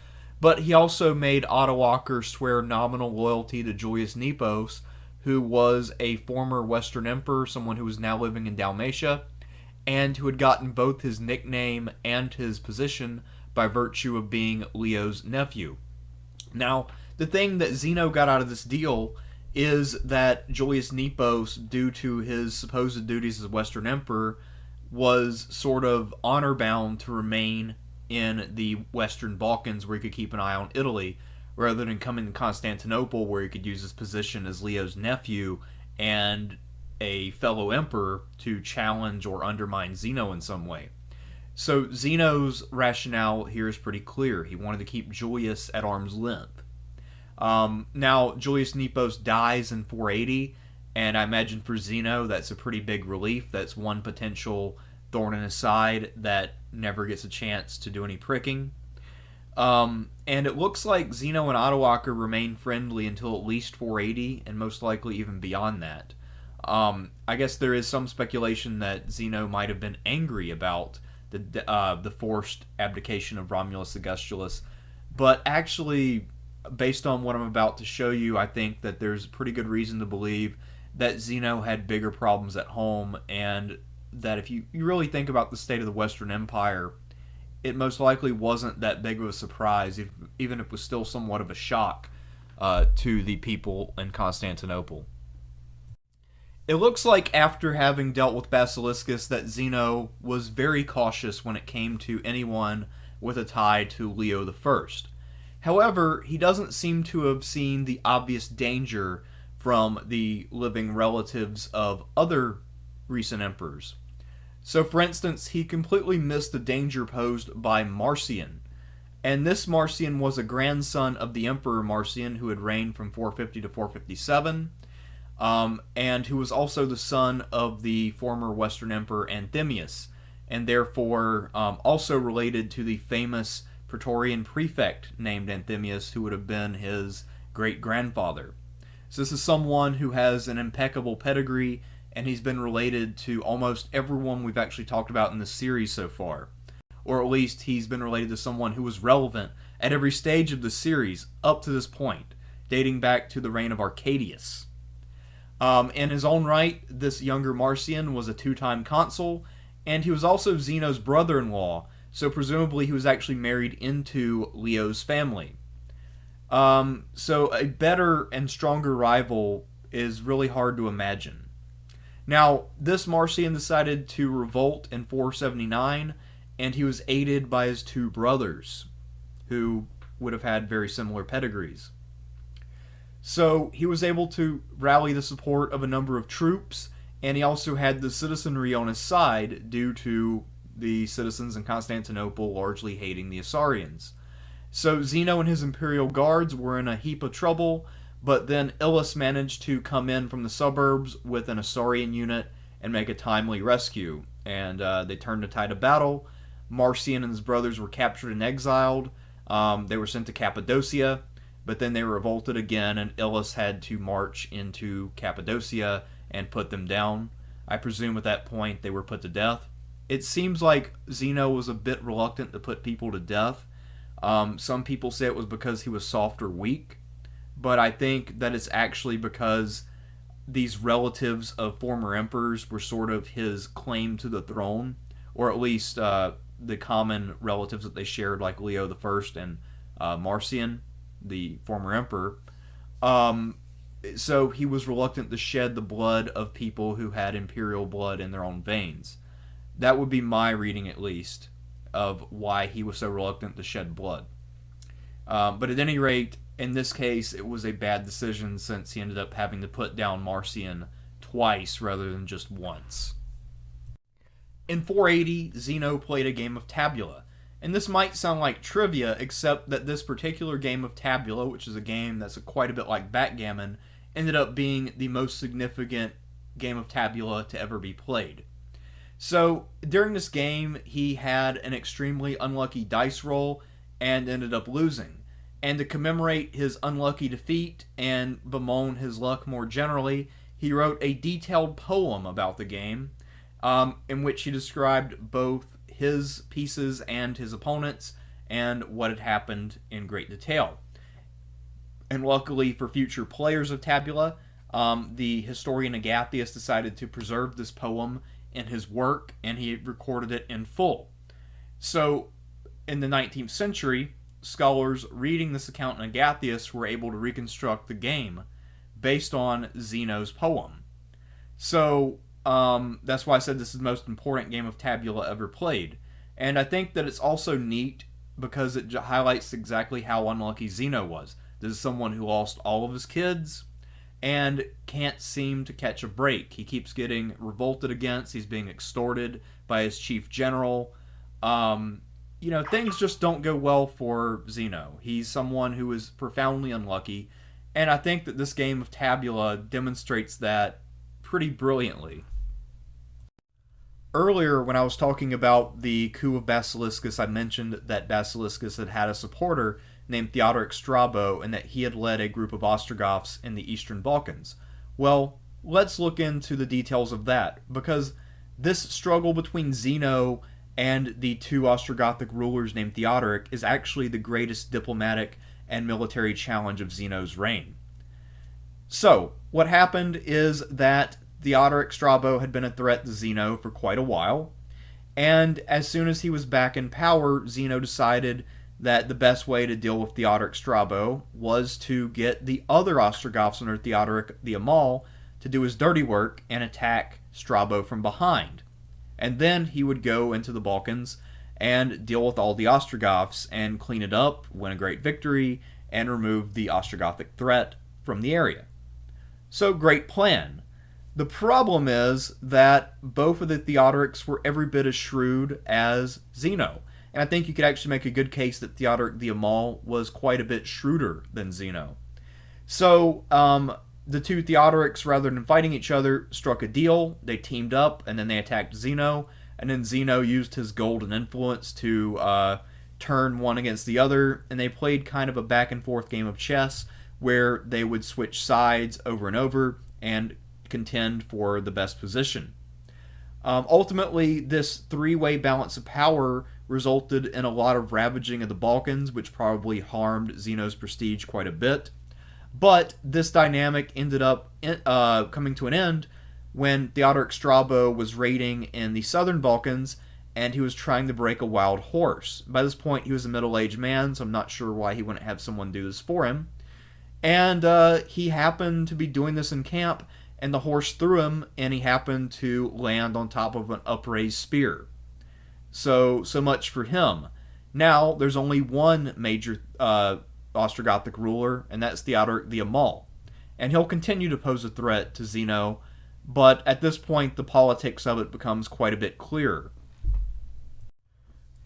but he also made Odoacer swear nominal loyalty to Julius Nepos, who was a former Western emperor, someone who was now living in Dalmatia, and who had gotten both his nickname and his position by virtue of being Leo's nephew. Now, the thing that Zeno got out of this deal is that Julius Nepos, due to his supposed duties as Western emperor, was sort of honor-bound to remain in the Western Balkans where he could keep an eye on Italy, rather than coming to Constantinople where he could use his position as Leo's nephew and a fellow emperor to challenge or undermine Zeno in some way. So Zeno's rationale here is pretty clear. He wanted to keep Julius at arm's length. Now, Julius Nepos dies in 480, and I imagine for Zeno that's a pretty big relief. That's one potential thorn in his side that never gets a chance to do any pricking. And it looks like Zeno and Ottawalker remain friendly until at least 480, and most likely even beyond that. I guess there is some speculation that Zeno might have been angry about the forced abdication of Romulus Augustulus, but actually, based on what I'm about to show you, I think that there's pretty good reason to believe that Zeno had bigger problems at home, and that if you really think about the state of the Western Empire, it most likely wasn't that big of a surprise, even if it was still somewhat of a shock to the people in Constantinople. It looks like after having dealt with Basiliscus that Zeno was very cautious when it came to anyone with a tie to Leo I. However, he doesn't seem to have seen the obvious danger from the living relatives of other recent emperors. So, for instance, he completely missed the danger posed by Marcian. And this Marcian was a grandson of the Emperor Marcian, who had reigned from 450 to 457, and who was also the son of the former Western Emperor Anthemius, and therefore also related to the famous Praetorian prefect named Anthemius, who would have been his great-grandfather. So this is someone who has an impeccable pedigree, and he's been related to almost everyone we've actually talked about in this series so far. Or at least he's been related to someone who was relevant at every stage of the series up to this point, dating back to the reign of Arcadius. In his own right, this younger Marcian was a two-time consul, and he was also Zeno's brother-in-law, so presumably he was actually married into Leo's family. So a better and stronger rival is really hard to imagine. Now, this Marcian decided to revolt in 479, and he was aided by his two brothers, who would have had very similar pedigrees. So he was able to rally the support of a number of troops, and he also had the citizenry on his side due to the citizens in Constantinople largely hating the Isaurians. So Zeno and his imperial guards were in a heap of trouble, but then Ilus managed to come in from the suburbs with an Isaurian unit and make a timely rescue, and they turned the tide of battle. Marcian and his brothers were captured and exiled. They were sent to Cappadocia, but then they revolted again, and Ilus had to march into Cappadocia and put them down. I presume at that point they were put to death. It seems like Zeno was a bit reluctant to put people to death. Some people say it was because he was soft or weak, but I think that it's actually because these relatives of former emperors were sort of his claim to the throne, or at least the common relatives that they shared, like Leo I and Marcian, the former emperor. So he was reluctant to shed the blood of people who had imperial blood in their own veins. That would be my reading, at least, of why he was so reluctant to shed blood. But at any rate, in this case, it was a bad decision since he ended up having to put down Marcian twice rather than just once. In 480, Zeno played a game of tabula. And this might sound like trivia, except that this particular game of tabula, which is a game that's quite a bit like backgammon, ended up being the most significant game of tabula to ever be played. So, during this game, he had an extremely unlucky dice roll and ended up losing. And to commemorate his unlucky defeat and bemoan his luck more generally, he wrote a detailed poem about the game, in which he described both his pieces and his opponents and what had happened in great detail. And luckily for future players of Tabula, the historian Agathias decided to preserve this poem in his work, and he recorded it in full. So, in the 19th century, scholars reading this account in Agathias were able to reconstruct the game based on Zeno's poem. So, that's why I said this is the most important game of Tabula ever played. And I think that it's also neat because it highlights exactly how unlucky Zeno was. This is someone who lost all of his kids and can't seem to catch a break. He keeps getting revolted against. He's being extorted by his chief general. Things just don't go well for Zeno. He's someone who is profoundly unlucky. And I think that this game of Tabula demonstrates that pretty brilliantly. Earlier, when I was talking about the coup of Basiliscus, I mentioned that Basiliscus had had a supporter named Theodoric Strabo and that he had led a group of Ostrogoths in the Eastern Balkans. Well, let's look into the details of that, because this struggle between Zeno and the two Ostrogothic rulers named Theodoric is actually the greatest diplomatic and military challenge of Zeno's reign. So, what happened is that Theodoric Strabo had been a threat to Zeno for quite a while, and as soon as he was back in power, Zeno decided that the best way to deal with Theodoric Strabo was to get the other Ostrogoths under Theodoric the Amal to do his dirty work and attack Strabo from behind. And then he would go into the Balkans and deal with all the Ostrogoths and clean it up, win a great victory, and remove the Ostrogothic threat from the area. So, great plan. The problem is that both of the Theodorics were every bit as shrewd as Zeno. And I think you could actually make a good case that Theodoric the Amal was quite a bit shrewder than Zeno. So, the two Theodorics, rather than fighting each other, struck a deal. They teamed up, and then they attacked Zeno. And then Zeno used his golden influence to turn one against the other. And they played kind of a back and forth game of chess where they would switch sides over and over and contend for the best position. Ultimately, this three-way balance of power resulted in a lot of ravaging of the Balkans, which probably harmed Zeno's prestige quite a bit. But this dynamic ended up coming to an end when Theodoric Strabo was raiding in the southern Balkans, and he was trying to break a wild horse. By this point, he was a middle-aged man, so I'm not sure why he wouldn't have someone do this for him. And he happened to be doing this in camp, and the horse threw him, and he happened to land on top of an upraised spear. So much for him. Now, there's only one major Ostrogothic ruler, and that's Theodoric the Amal. And he'll continue to pose a threat to Zeno, but at this point, the politics of it becomes quite a bit clearer.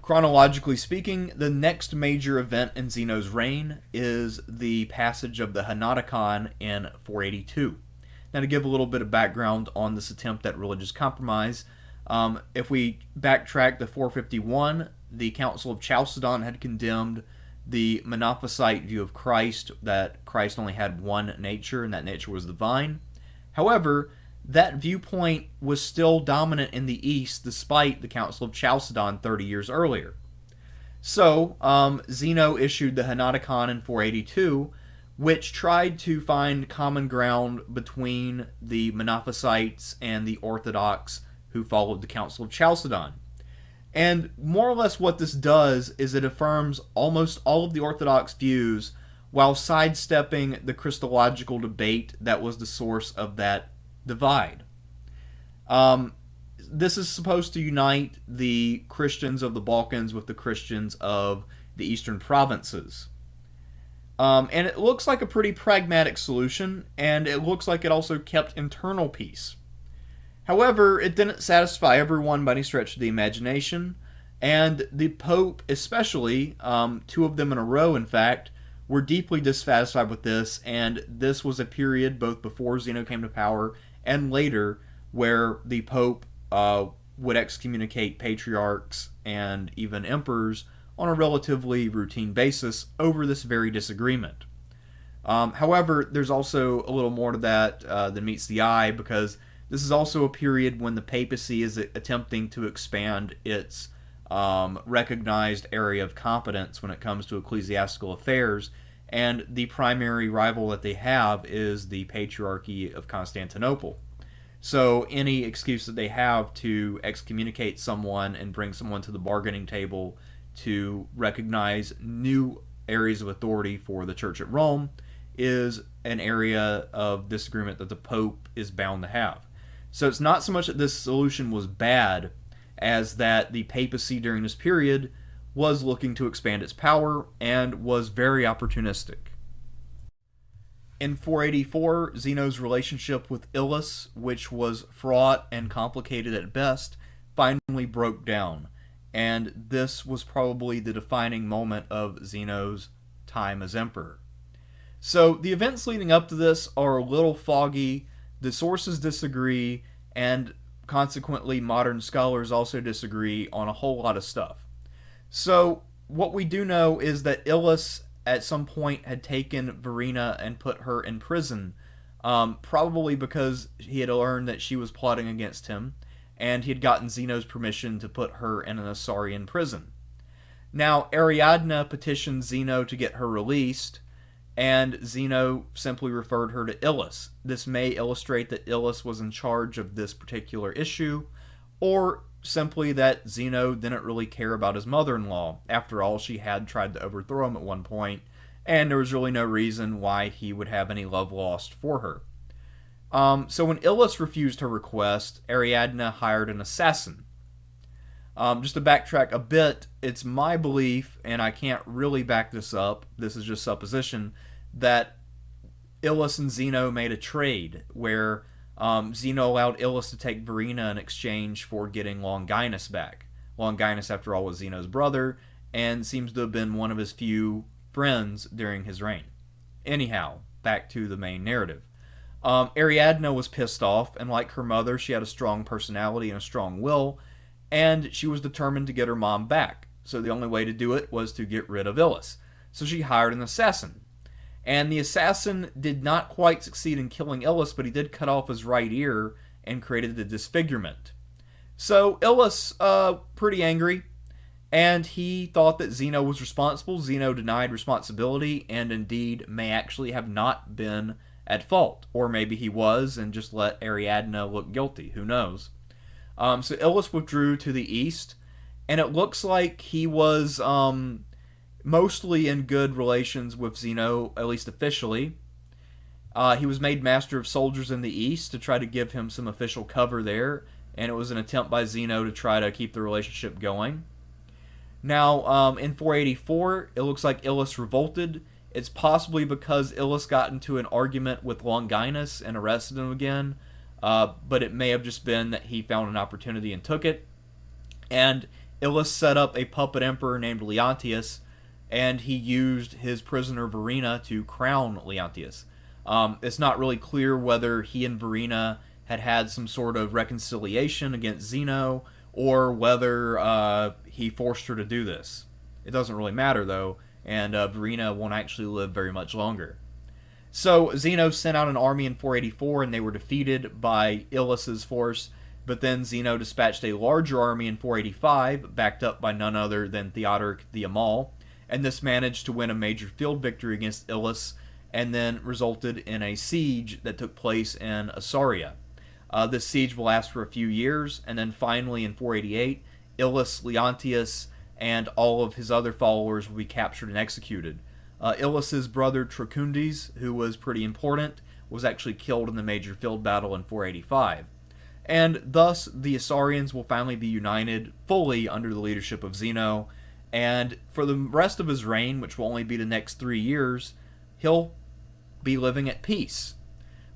Chronologically speaking, the next major event in Zeno's reign is the passage of the Henoticon in 482. Now, to give a little bit of background on this attempt at religious compromise, if we backtrack to 451, the Council of Chalcedon had condemned the Monophysite view of Christ, that Christ only had one nature, and that nature was divine. However, that viewpoint was still dominant in the East despite the Council of Chalcedon 30 years earlier. So, Zeno issued the Henoticon in 482, which tried to find common ground between the Monophysites and the Orthodox who followed the Council of Chalcedon. And more or less what this does is it affirms almost all of the Orthodox views while sidestepping the Christological debate that was the source of that divide. This is supposed to unite the Christians of the Balkans with the Christians of the Eastern provinces. And it looks like a pretty pragmatic solution, and it looks like it also kept internal peace. However, it didn't satisfy everyone by any stretch of the imagination, and the Pope especially, two of them in a row in fact, were deeply dissatisfied with this, and this was a period both before Zeno came to power and later where the Pope would excommunicate patriarchs and even emperors on a relatively routine basis over this very disagreement. However, there's also a little more to that than meets the eye, because this is also a period when the papacy is attempting to expand its recognized area of competence when it comes to ecclesiastical affairs, and the primary rival that they have is the Patriarchy of Constantinople. So any excuse that they have to excommunicate someone and bring someone to the bargaining table to recognize new areas of authority for the Church at Rome is an area of disagreement that the Pope is bound to have. So it's not so much that this solution was bad as that the papacy during this period was looking to expand its power and was very opportunistic. In 484, Zeno's relationship with Ilus, which was fraught and complicated at best, finally broke down, and this was probably the defining moment of Zeno's time as emperor. So the events leading up to this are a little foggy, the sources disagree, and consequently, modern scholars also disagree on a whole lot of stuff. So, what we do know is that Ilus at some point had taken Verena and put her in prison, probably because he had learned that she was plotting against him, and he had gotten Zeno's permission to put her in an Isaurian prison. Now, Ariadne petitioned Zeno to get her released, and Zeno simply referred her to Ilus. This may illustrate that Ilus was in charge of this particular issue, or simply that Zeno didn't really care about his mother-in-law. After all, she had tried to overthrow him at one point, and there was really no reason why he would have any love lost for her. So when Ilus refused her request, Ariadne hired an assassin. Just to backtrack a bit, it's my belief, and I can't really back this up, this is just supposition, that Ilus and Zeno made a trade where Zeno allowed Ilus to take Verena in exchange for getting Longinus back. Longinus, after all, was Zeno's brother, and seems to have been one of his few friends during his reign. Anyhow, back to the main narrative. Ariadne was pissed off, and like her mother, she had a strong personality and a strong will, and she was determined to get her mom back. So the only way to do it was to get rid of Ilus. So she hired an assassin. And the assassin did not quite succeed in killing Ilus, but he did cut off his right ear and created the disfigurement. So Ilus, pretty angry, and he thought that Zeno was responsible. Zeno denied responsibility, and indeed may actually have not been at fault. Or maybe he was, and just let Ariadne look guilty. Who knows? So Ilus withdrew to the east, and it looks like he was mostly in good relations with Zeno, at least officially. He was made master of soldiers in the east to try to give him some official cover there, and it was an attempt by Zeno to try to keep the relationship going. Now, in 484, it looks like Ilus revolted. It's possibly because Ilus got into an argument with Longinus and arrested him again, but it may have just been that he found an opportunity and took it. And Ilus set up a puppet emperor named Leontius, and he used his prisoner Verena to crown Leontius. It's not really clear whether he and Verena had had some sort of reconciliation against Zeno, or whether he forced her to do this. It doesn't really matter, though, and Verena won't actually live very much longer. So Zeno sent out an army in 484, and they were defeated by Ilus's force, but then Zeno dispatched a larger army in 485, backed up by none other than Theodoric the Amal, and this managed to win a major field victory against Ilus, and then resulted in a siege that took place in Isauria. This siege will last for a few years, and then finally in 488, Ilus, Leontius, and all of his other followers will be captured and executed. Ilus's brother Trocundes, who was pretty important, was actually killed in the major field battle in 485. And thus, the Isaurians will finally be united fully under the leadership of Zeno, and for the rest of his reign, which will only be the next 3 years, he'll be living at peace.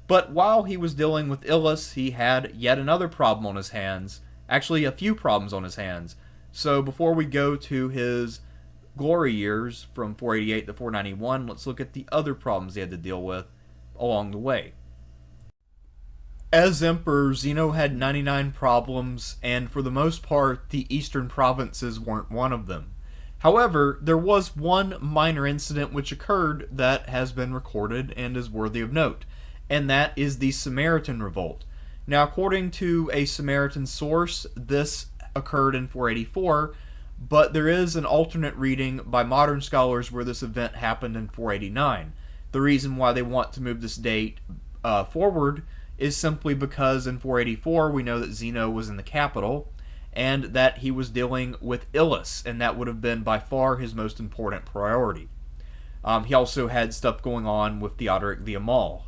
But while he was dealing with Ilus, he had yet another problem on his hands. Actually, a few problems on his hands. So before we go to his glory years from 488 to 491, let's look at the other problems he had to deal with along the way. As emperor, Zeno had 99 problems, and for the most part, the eastern provinces weren't one of them. However, there was one minor incident which occurred that has been recorded and is worthy of note, and that is the Samaritan Revolt. Now, according to a Samaritan source, this occurred in 484, but there is an alternate reading by modern scholars where this event happened in 489. The reason why they want to move this date forward is simply because in 484 we know that Zeno was in the capital, and that he was dealing with Ilus, and that would have been by far his most important priority. He also had stuff going on with Theodoric the Amal.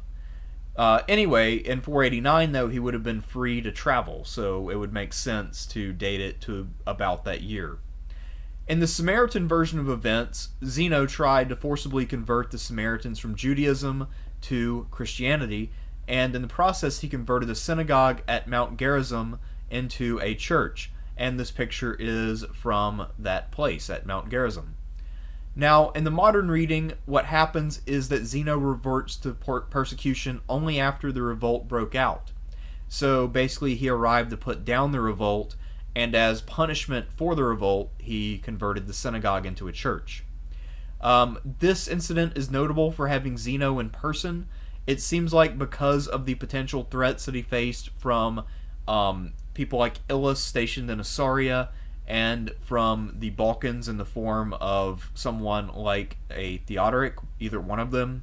Anyway, in 489, though, he would have been free to travel, so it would make sense to date it to about that year. In the Samaritan version of events, Zeno tried to forcibly convert the Samaritans from Judaism to Christianity, and in the process he converted a synagogue at Mount Gerizim into a church, and this picture is from that place at Mount Gerizim. Now, in the modern reading, what happens is that Zeno reverts to persecution only after the revolt broke out. So basically, he arrived to put down the revolt, and as punishment for the revolt, he converted the synagogue into a church. This incident is notable for having Zeno in person. It seems like because of the potential threats that he faced from people like Ilus stationed in Assaria, and from the Balkans in the form of someone like a Theodoric, either one of them,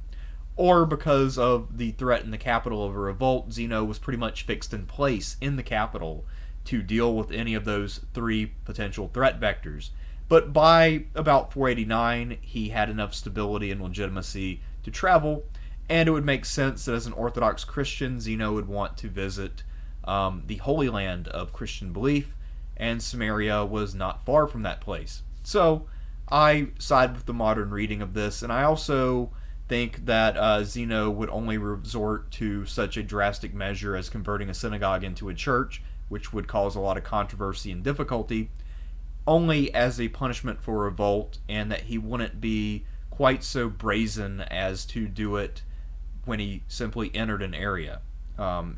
or because of the threat in the capital of a revolt, Zeno was pretty much fixed in place in the capital to deal with any of those three potential threat vectors. But by about 489, he had enough stability and legitimacy to travel, and it would make sense that as an Orthodox Christian, Zeno would want to visit the Holy Land of Christian belief, and Samaria was not far from that place. So I side with the modern reading of this, and I also think that Zeno would only resort to such a drastic measure as converting a synagogue into a church, which would cause a lot of controversy and difficulty, only as a punishment for revolt, and that he wouldn't be quite so brazen as to do it when he simply entered an area.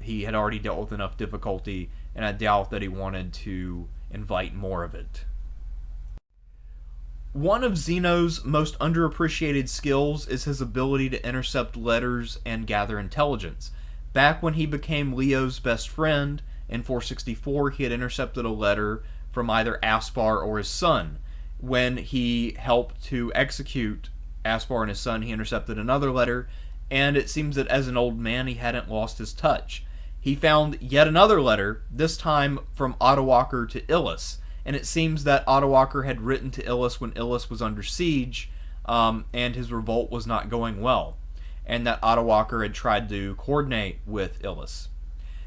He had already dealt with enough difficulty, and I doubt that he wanted to invite more of it. One of Zeno's most underappreciated skills is his ability to intercept letters and gather intelligence. Back when he became Leo's best friend, in 464, he had intercepted a letter from either Aspar or his son. When he helped to execute Aspar and his son, he intercepted another letter, and it seems that as an old man, he hadn't lost his touch. He found yet another letter, this time from Ottawalker to Ilus, and it seems that Ottawalker had written to Ilus when Ilus was under siege, and his revolt was not going well, and that Ottawalker had tried to coordinate with Ilus.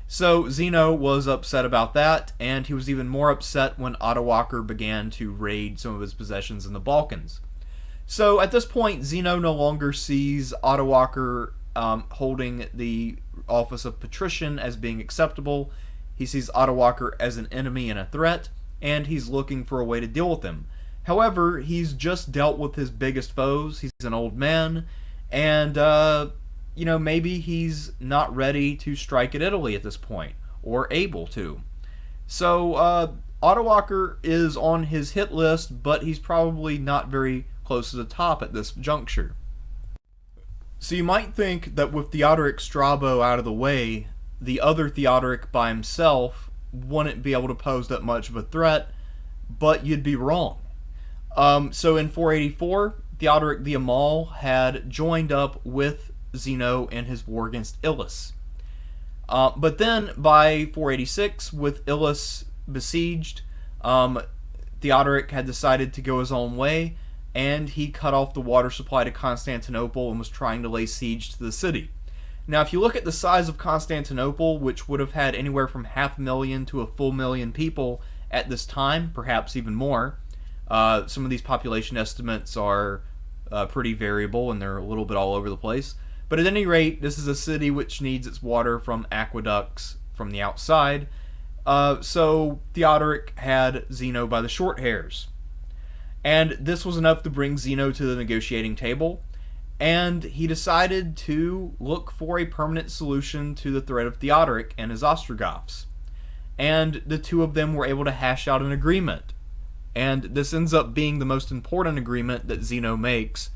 So Zeno was upset about that, and he was even more upset when Ottawalker began to raid some of his possessions in the Balkans. So at this point, Zeno no longer sees Ottawalker holding the office of patrician as being acceptable. He sees Ottawalker as an enemy and a threat, and he's looking for a way to deal with him. However, he's just dealt with his biggest foes. He's an old man, and maybe he's not ready to strike at Italy at this point, or able to. So Ottawalker is on his hit list, but he's probably not very close to the top at this juncture. So you might think that with Theodoric Strabo out of the way, the other Theodoric by himself wouldn't be able to pose that much of a threat, but you'd be wrong. So in 484, Theodoric the Amal had joined up with Zeno in his war against Ilus. But then by 486, with Ilus besieged, Theodoric had decided to go his own way, and he cut off the water supply to Constantinople and was trying to lay siege to the city. Now, if you look at the size of Constantinople, which would have had anywhere from 500,000 to a full million people at this time, perhaps even more, some of these population estimates are pretty variable and they're a little bit all over the place. But at any rate, this is a city which needs its water from aqueducts from the outside. So Theodoric had Zeno by the short hairs. And this was enough to bring Zeno to the negotiating table, and he decided to look for a permanent solution to the threat of Theodoric and his Ostrogoths. And the two of them were able to hash out an agreement. And this ends up being the most important agreement that Zeno makes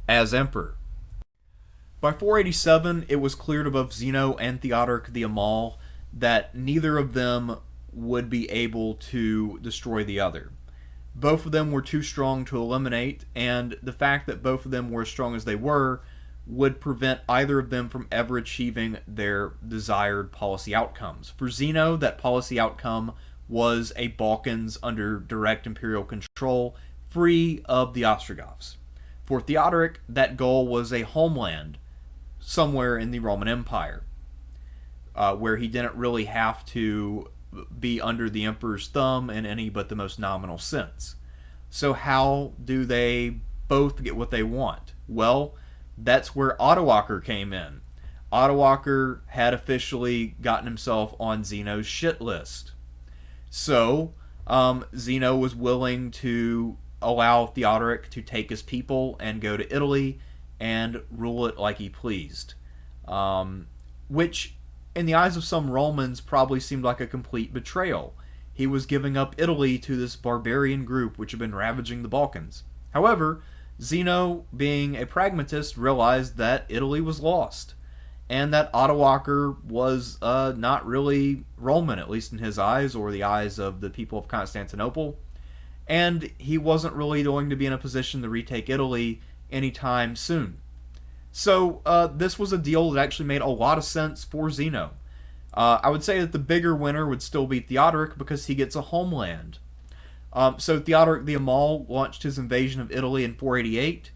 as emperor. By 487, it was clear to both Zeno and Theodoric the Amal that neither of them would be able to destroy the other. Both of them were too strong to eliminate, and the fact that both of them were as strong as they were would prevent either of them from ever achieving their desired policy outcomes. For Zeno, that policy outcome was a Balkans under direct imperial control, free of the Ostrogoths. For Theodoric, that goal was a homeland somewhere in the Roman Empire, where he didn't really have to be under the emperor's thumb in any but the most nominal sense. So how do they both get what they want? Well, that's where Ottawalker came in. Ottawalker had officially gotten himself on Zeno's shit list. So Zeno was willing to allow Theodoric to take his people and go to Italy and rule it like he pleased. Which in the eyes of some Romans, probably seemed like a complete betrayal. He was giving up Italy to this barbarian group which had been ravaging the Balkans. However, Zeno, being a pragmatist, realized that Italy was lost, and that Ottawalker was not really Roman, at least in his eyes, or the eyes of the people of Constantinople, and he wasn't really going to be in a position to retake Italy anytime soon. So this was a deal that actually made a lot of sense for Zeno. I would say that the bigger winner would still be Theodoric because he gets a homeland. So Theodoric the Amal launched his invasion of Italy in 488.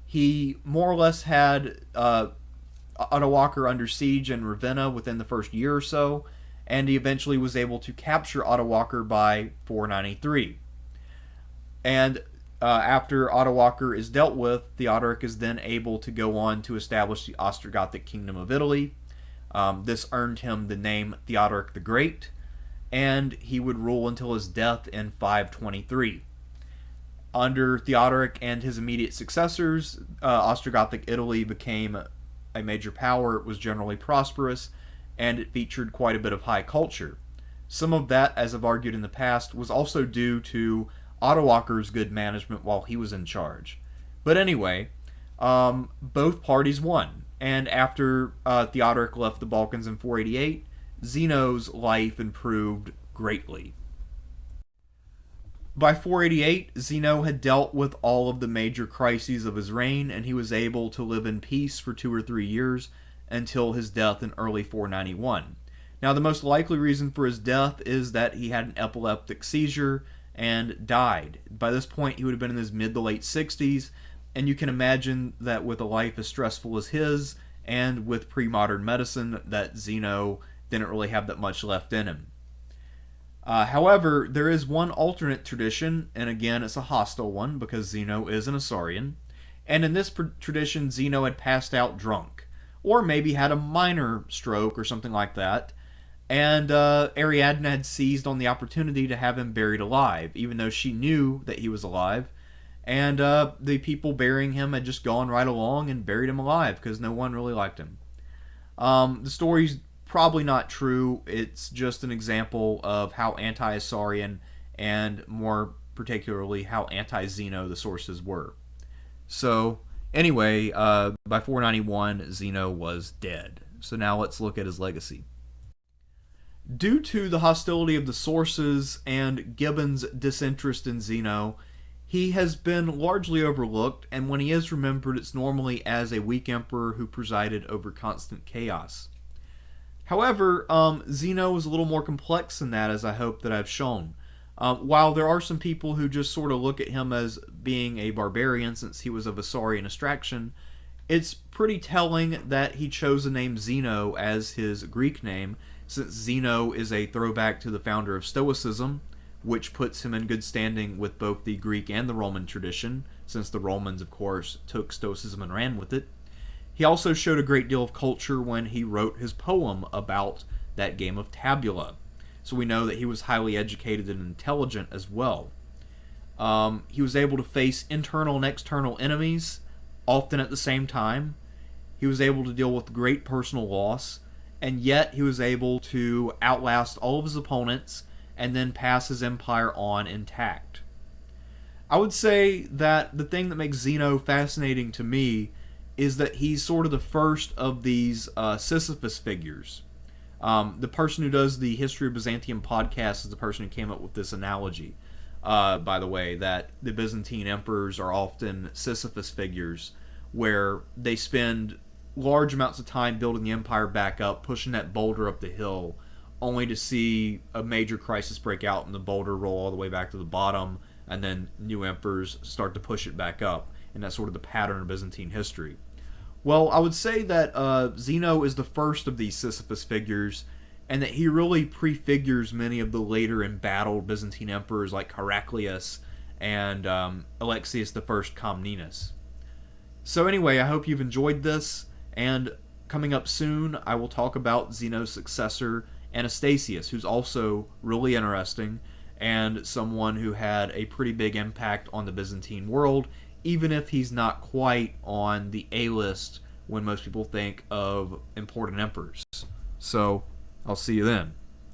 He more or less had Ottawalker under siege in Ravenna within the first year or so, and he eventually was able to capture Ottawalker by 493. And after Ottawalker is dealt with, Theodoric is then able to go on to establish the Ostrogothic Kingdom of Italy. This earned him the name Theodoric the Great, and he would rule until his death in 523. Under Theodoric and his immediate successors, Ostrogothic Italy became a major power. It was generally prosperous, and it featured quite a bit of high culture. Some of that, as I've argued in the past, was also due to Ottawalker's good management while he was in charge. But anyway, both parties won, and after Theodoric left the Balkans in 488, Zeno's life improved greatly. By 488, Zeno had dealt with all of the major crises of his reign, and he was able to live in peace for 2 or 3 years until his death in early 491. Now, the most likely reason for his death is that he had an epileptic seizure and died. By this point, he would have been in his mid to late 60s, and you can imagine that with a life as stressful as his, and with pre-modern medicine, that Zeno didn't really have that much left in him. However, there is one alternate tradition, and again, it's a hostile one because Zeno is an Isaurian. And in this tradition, Zeno had passed out drunk, or maybe had a minor stroke or something like that. And Ariadne had seized on the opportunity to have him buried alive, even though she knew that he was alive. And the people burying him had just gone right along and buried him alive because no one really liked him. The story's probably not true. It's just an example of how anti-Isaurian and more particularly how anti-Zeno the sources were. So anyway, by 491, Zeno was dead. So now let's look at his legacy. Due to the hostility of the sources and Gibbon's disinterest in Zeno, he has been largely overlooked, and when he is remembered, it's normally as a weak emperor who presided over constant chaos. However, Zeno was a little more complex than that, as I hope that I've shown. While there are some people who just sort of look at him as being a barbarian since he was of Isaurian extraction, it's pretty telling that he chose the name Zeno as his Greek name, since Zeno is a throwback to the founder of Stoicism, which puts him in good standing with both the Greek and the Roman tradition, since the Romans, of course, took Stoicism and ran with it. He also showed a great deal of culture when he wrote his poem about that game of tabula. So we know that he was highly educated and intelligent as well. He was able to face internal and external enemies, often at the same time. He was able to deal with great personal loss, and yet he was able to outlast all of his opponents and then pass his empire on intact. I would say that the thing that makes Zeno fascinating to me is that he's sort of the first of these Sisyphus figures. The person who does the History of Byzantium podcast is the person who came up with this analogy, by the way, that the Byzantine emperors are often Sisyphus figures, where they spend large amounts of time building the empire back up, pushing that boulder up the hill, only to see a major crisis break out and the boulder roll all the way back to the bottom, and then new emperors start to push it back up. And that's sort of the pattern of Byzantine history. Well, I would say that Zeno is the first of these Sisyphus figures, and that he really prefigures many of the later embattled Byzantine emperors like Heraclius and Alexius I Comnenus. So anyway, I hope you've enjoyed this, and coming up soon, I will talk about Zeno's successor, Anastasius, who's also really interesting, and someone who had a pretty big impact on the Byzantine world, even if he's not quite on the A-list when most people think of important emperors. So I'll see you then.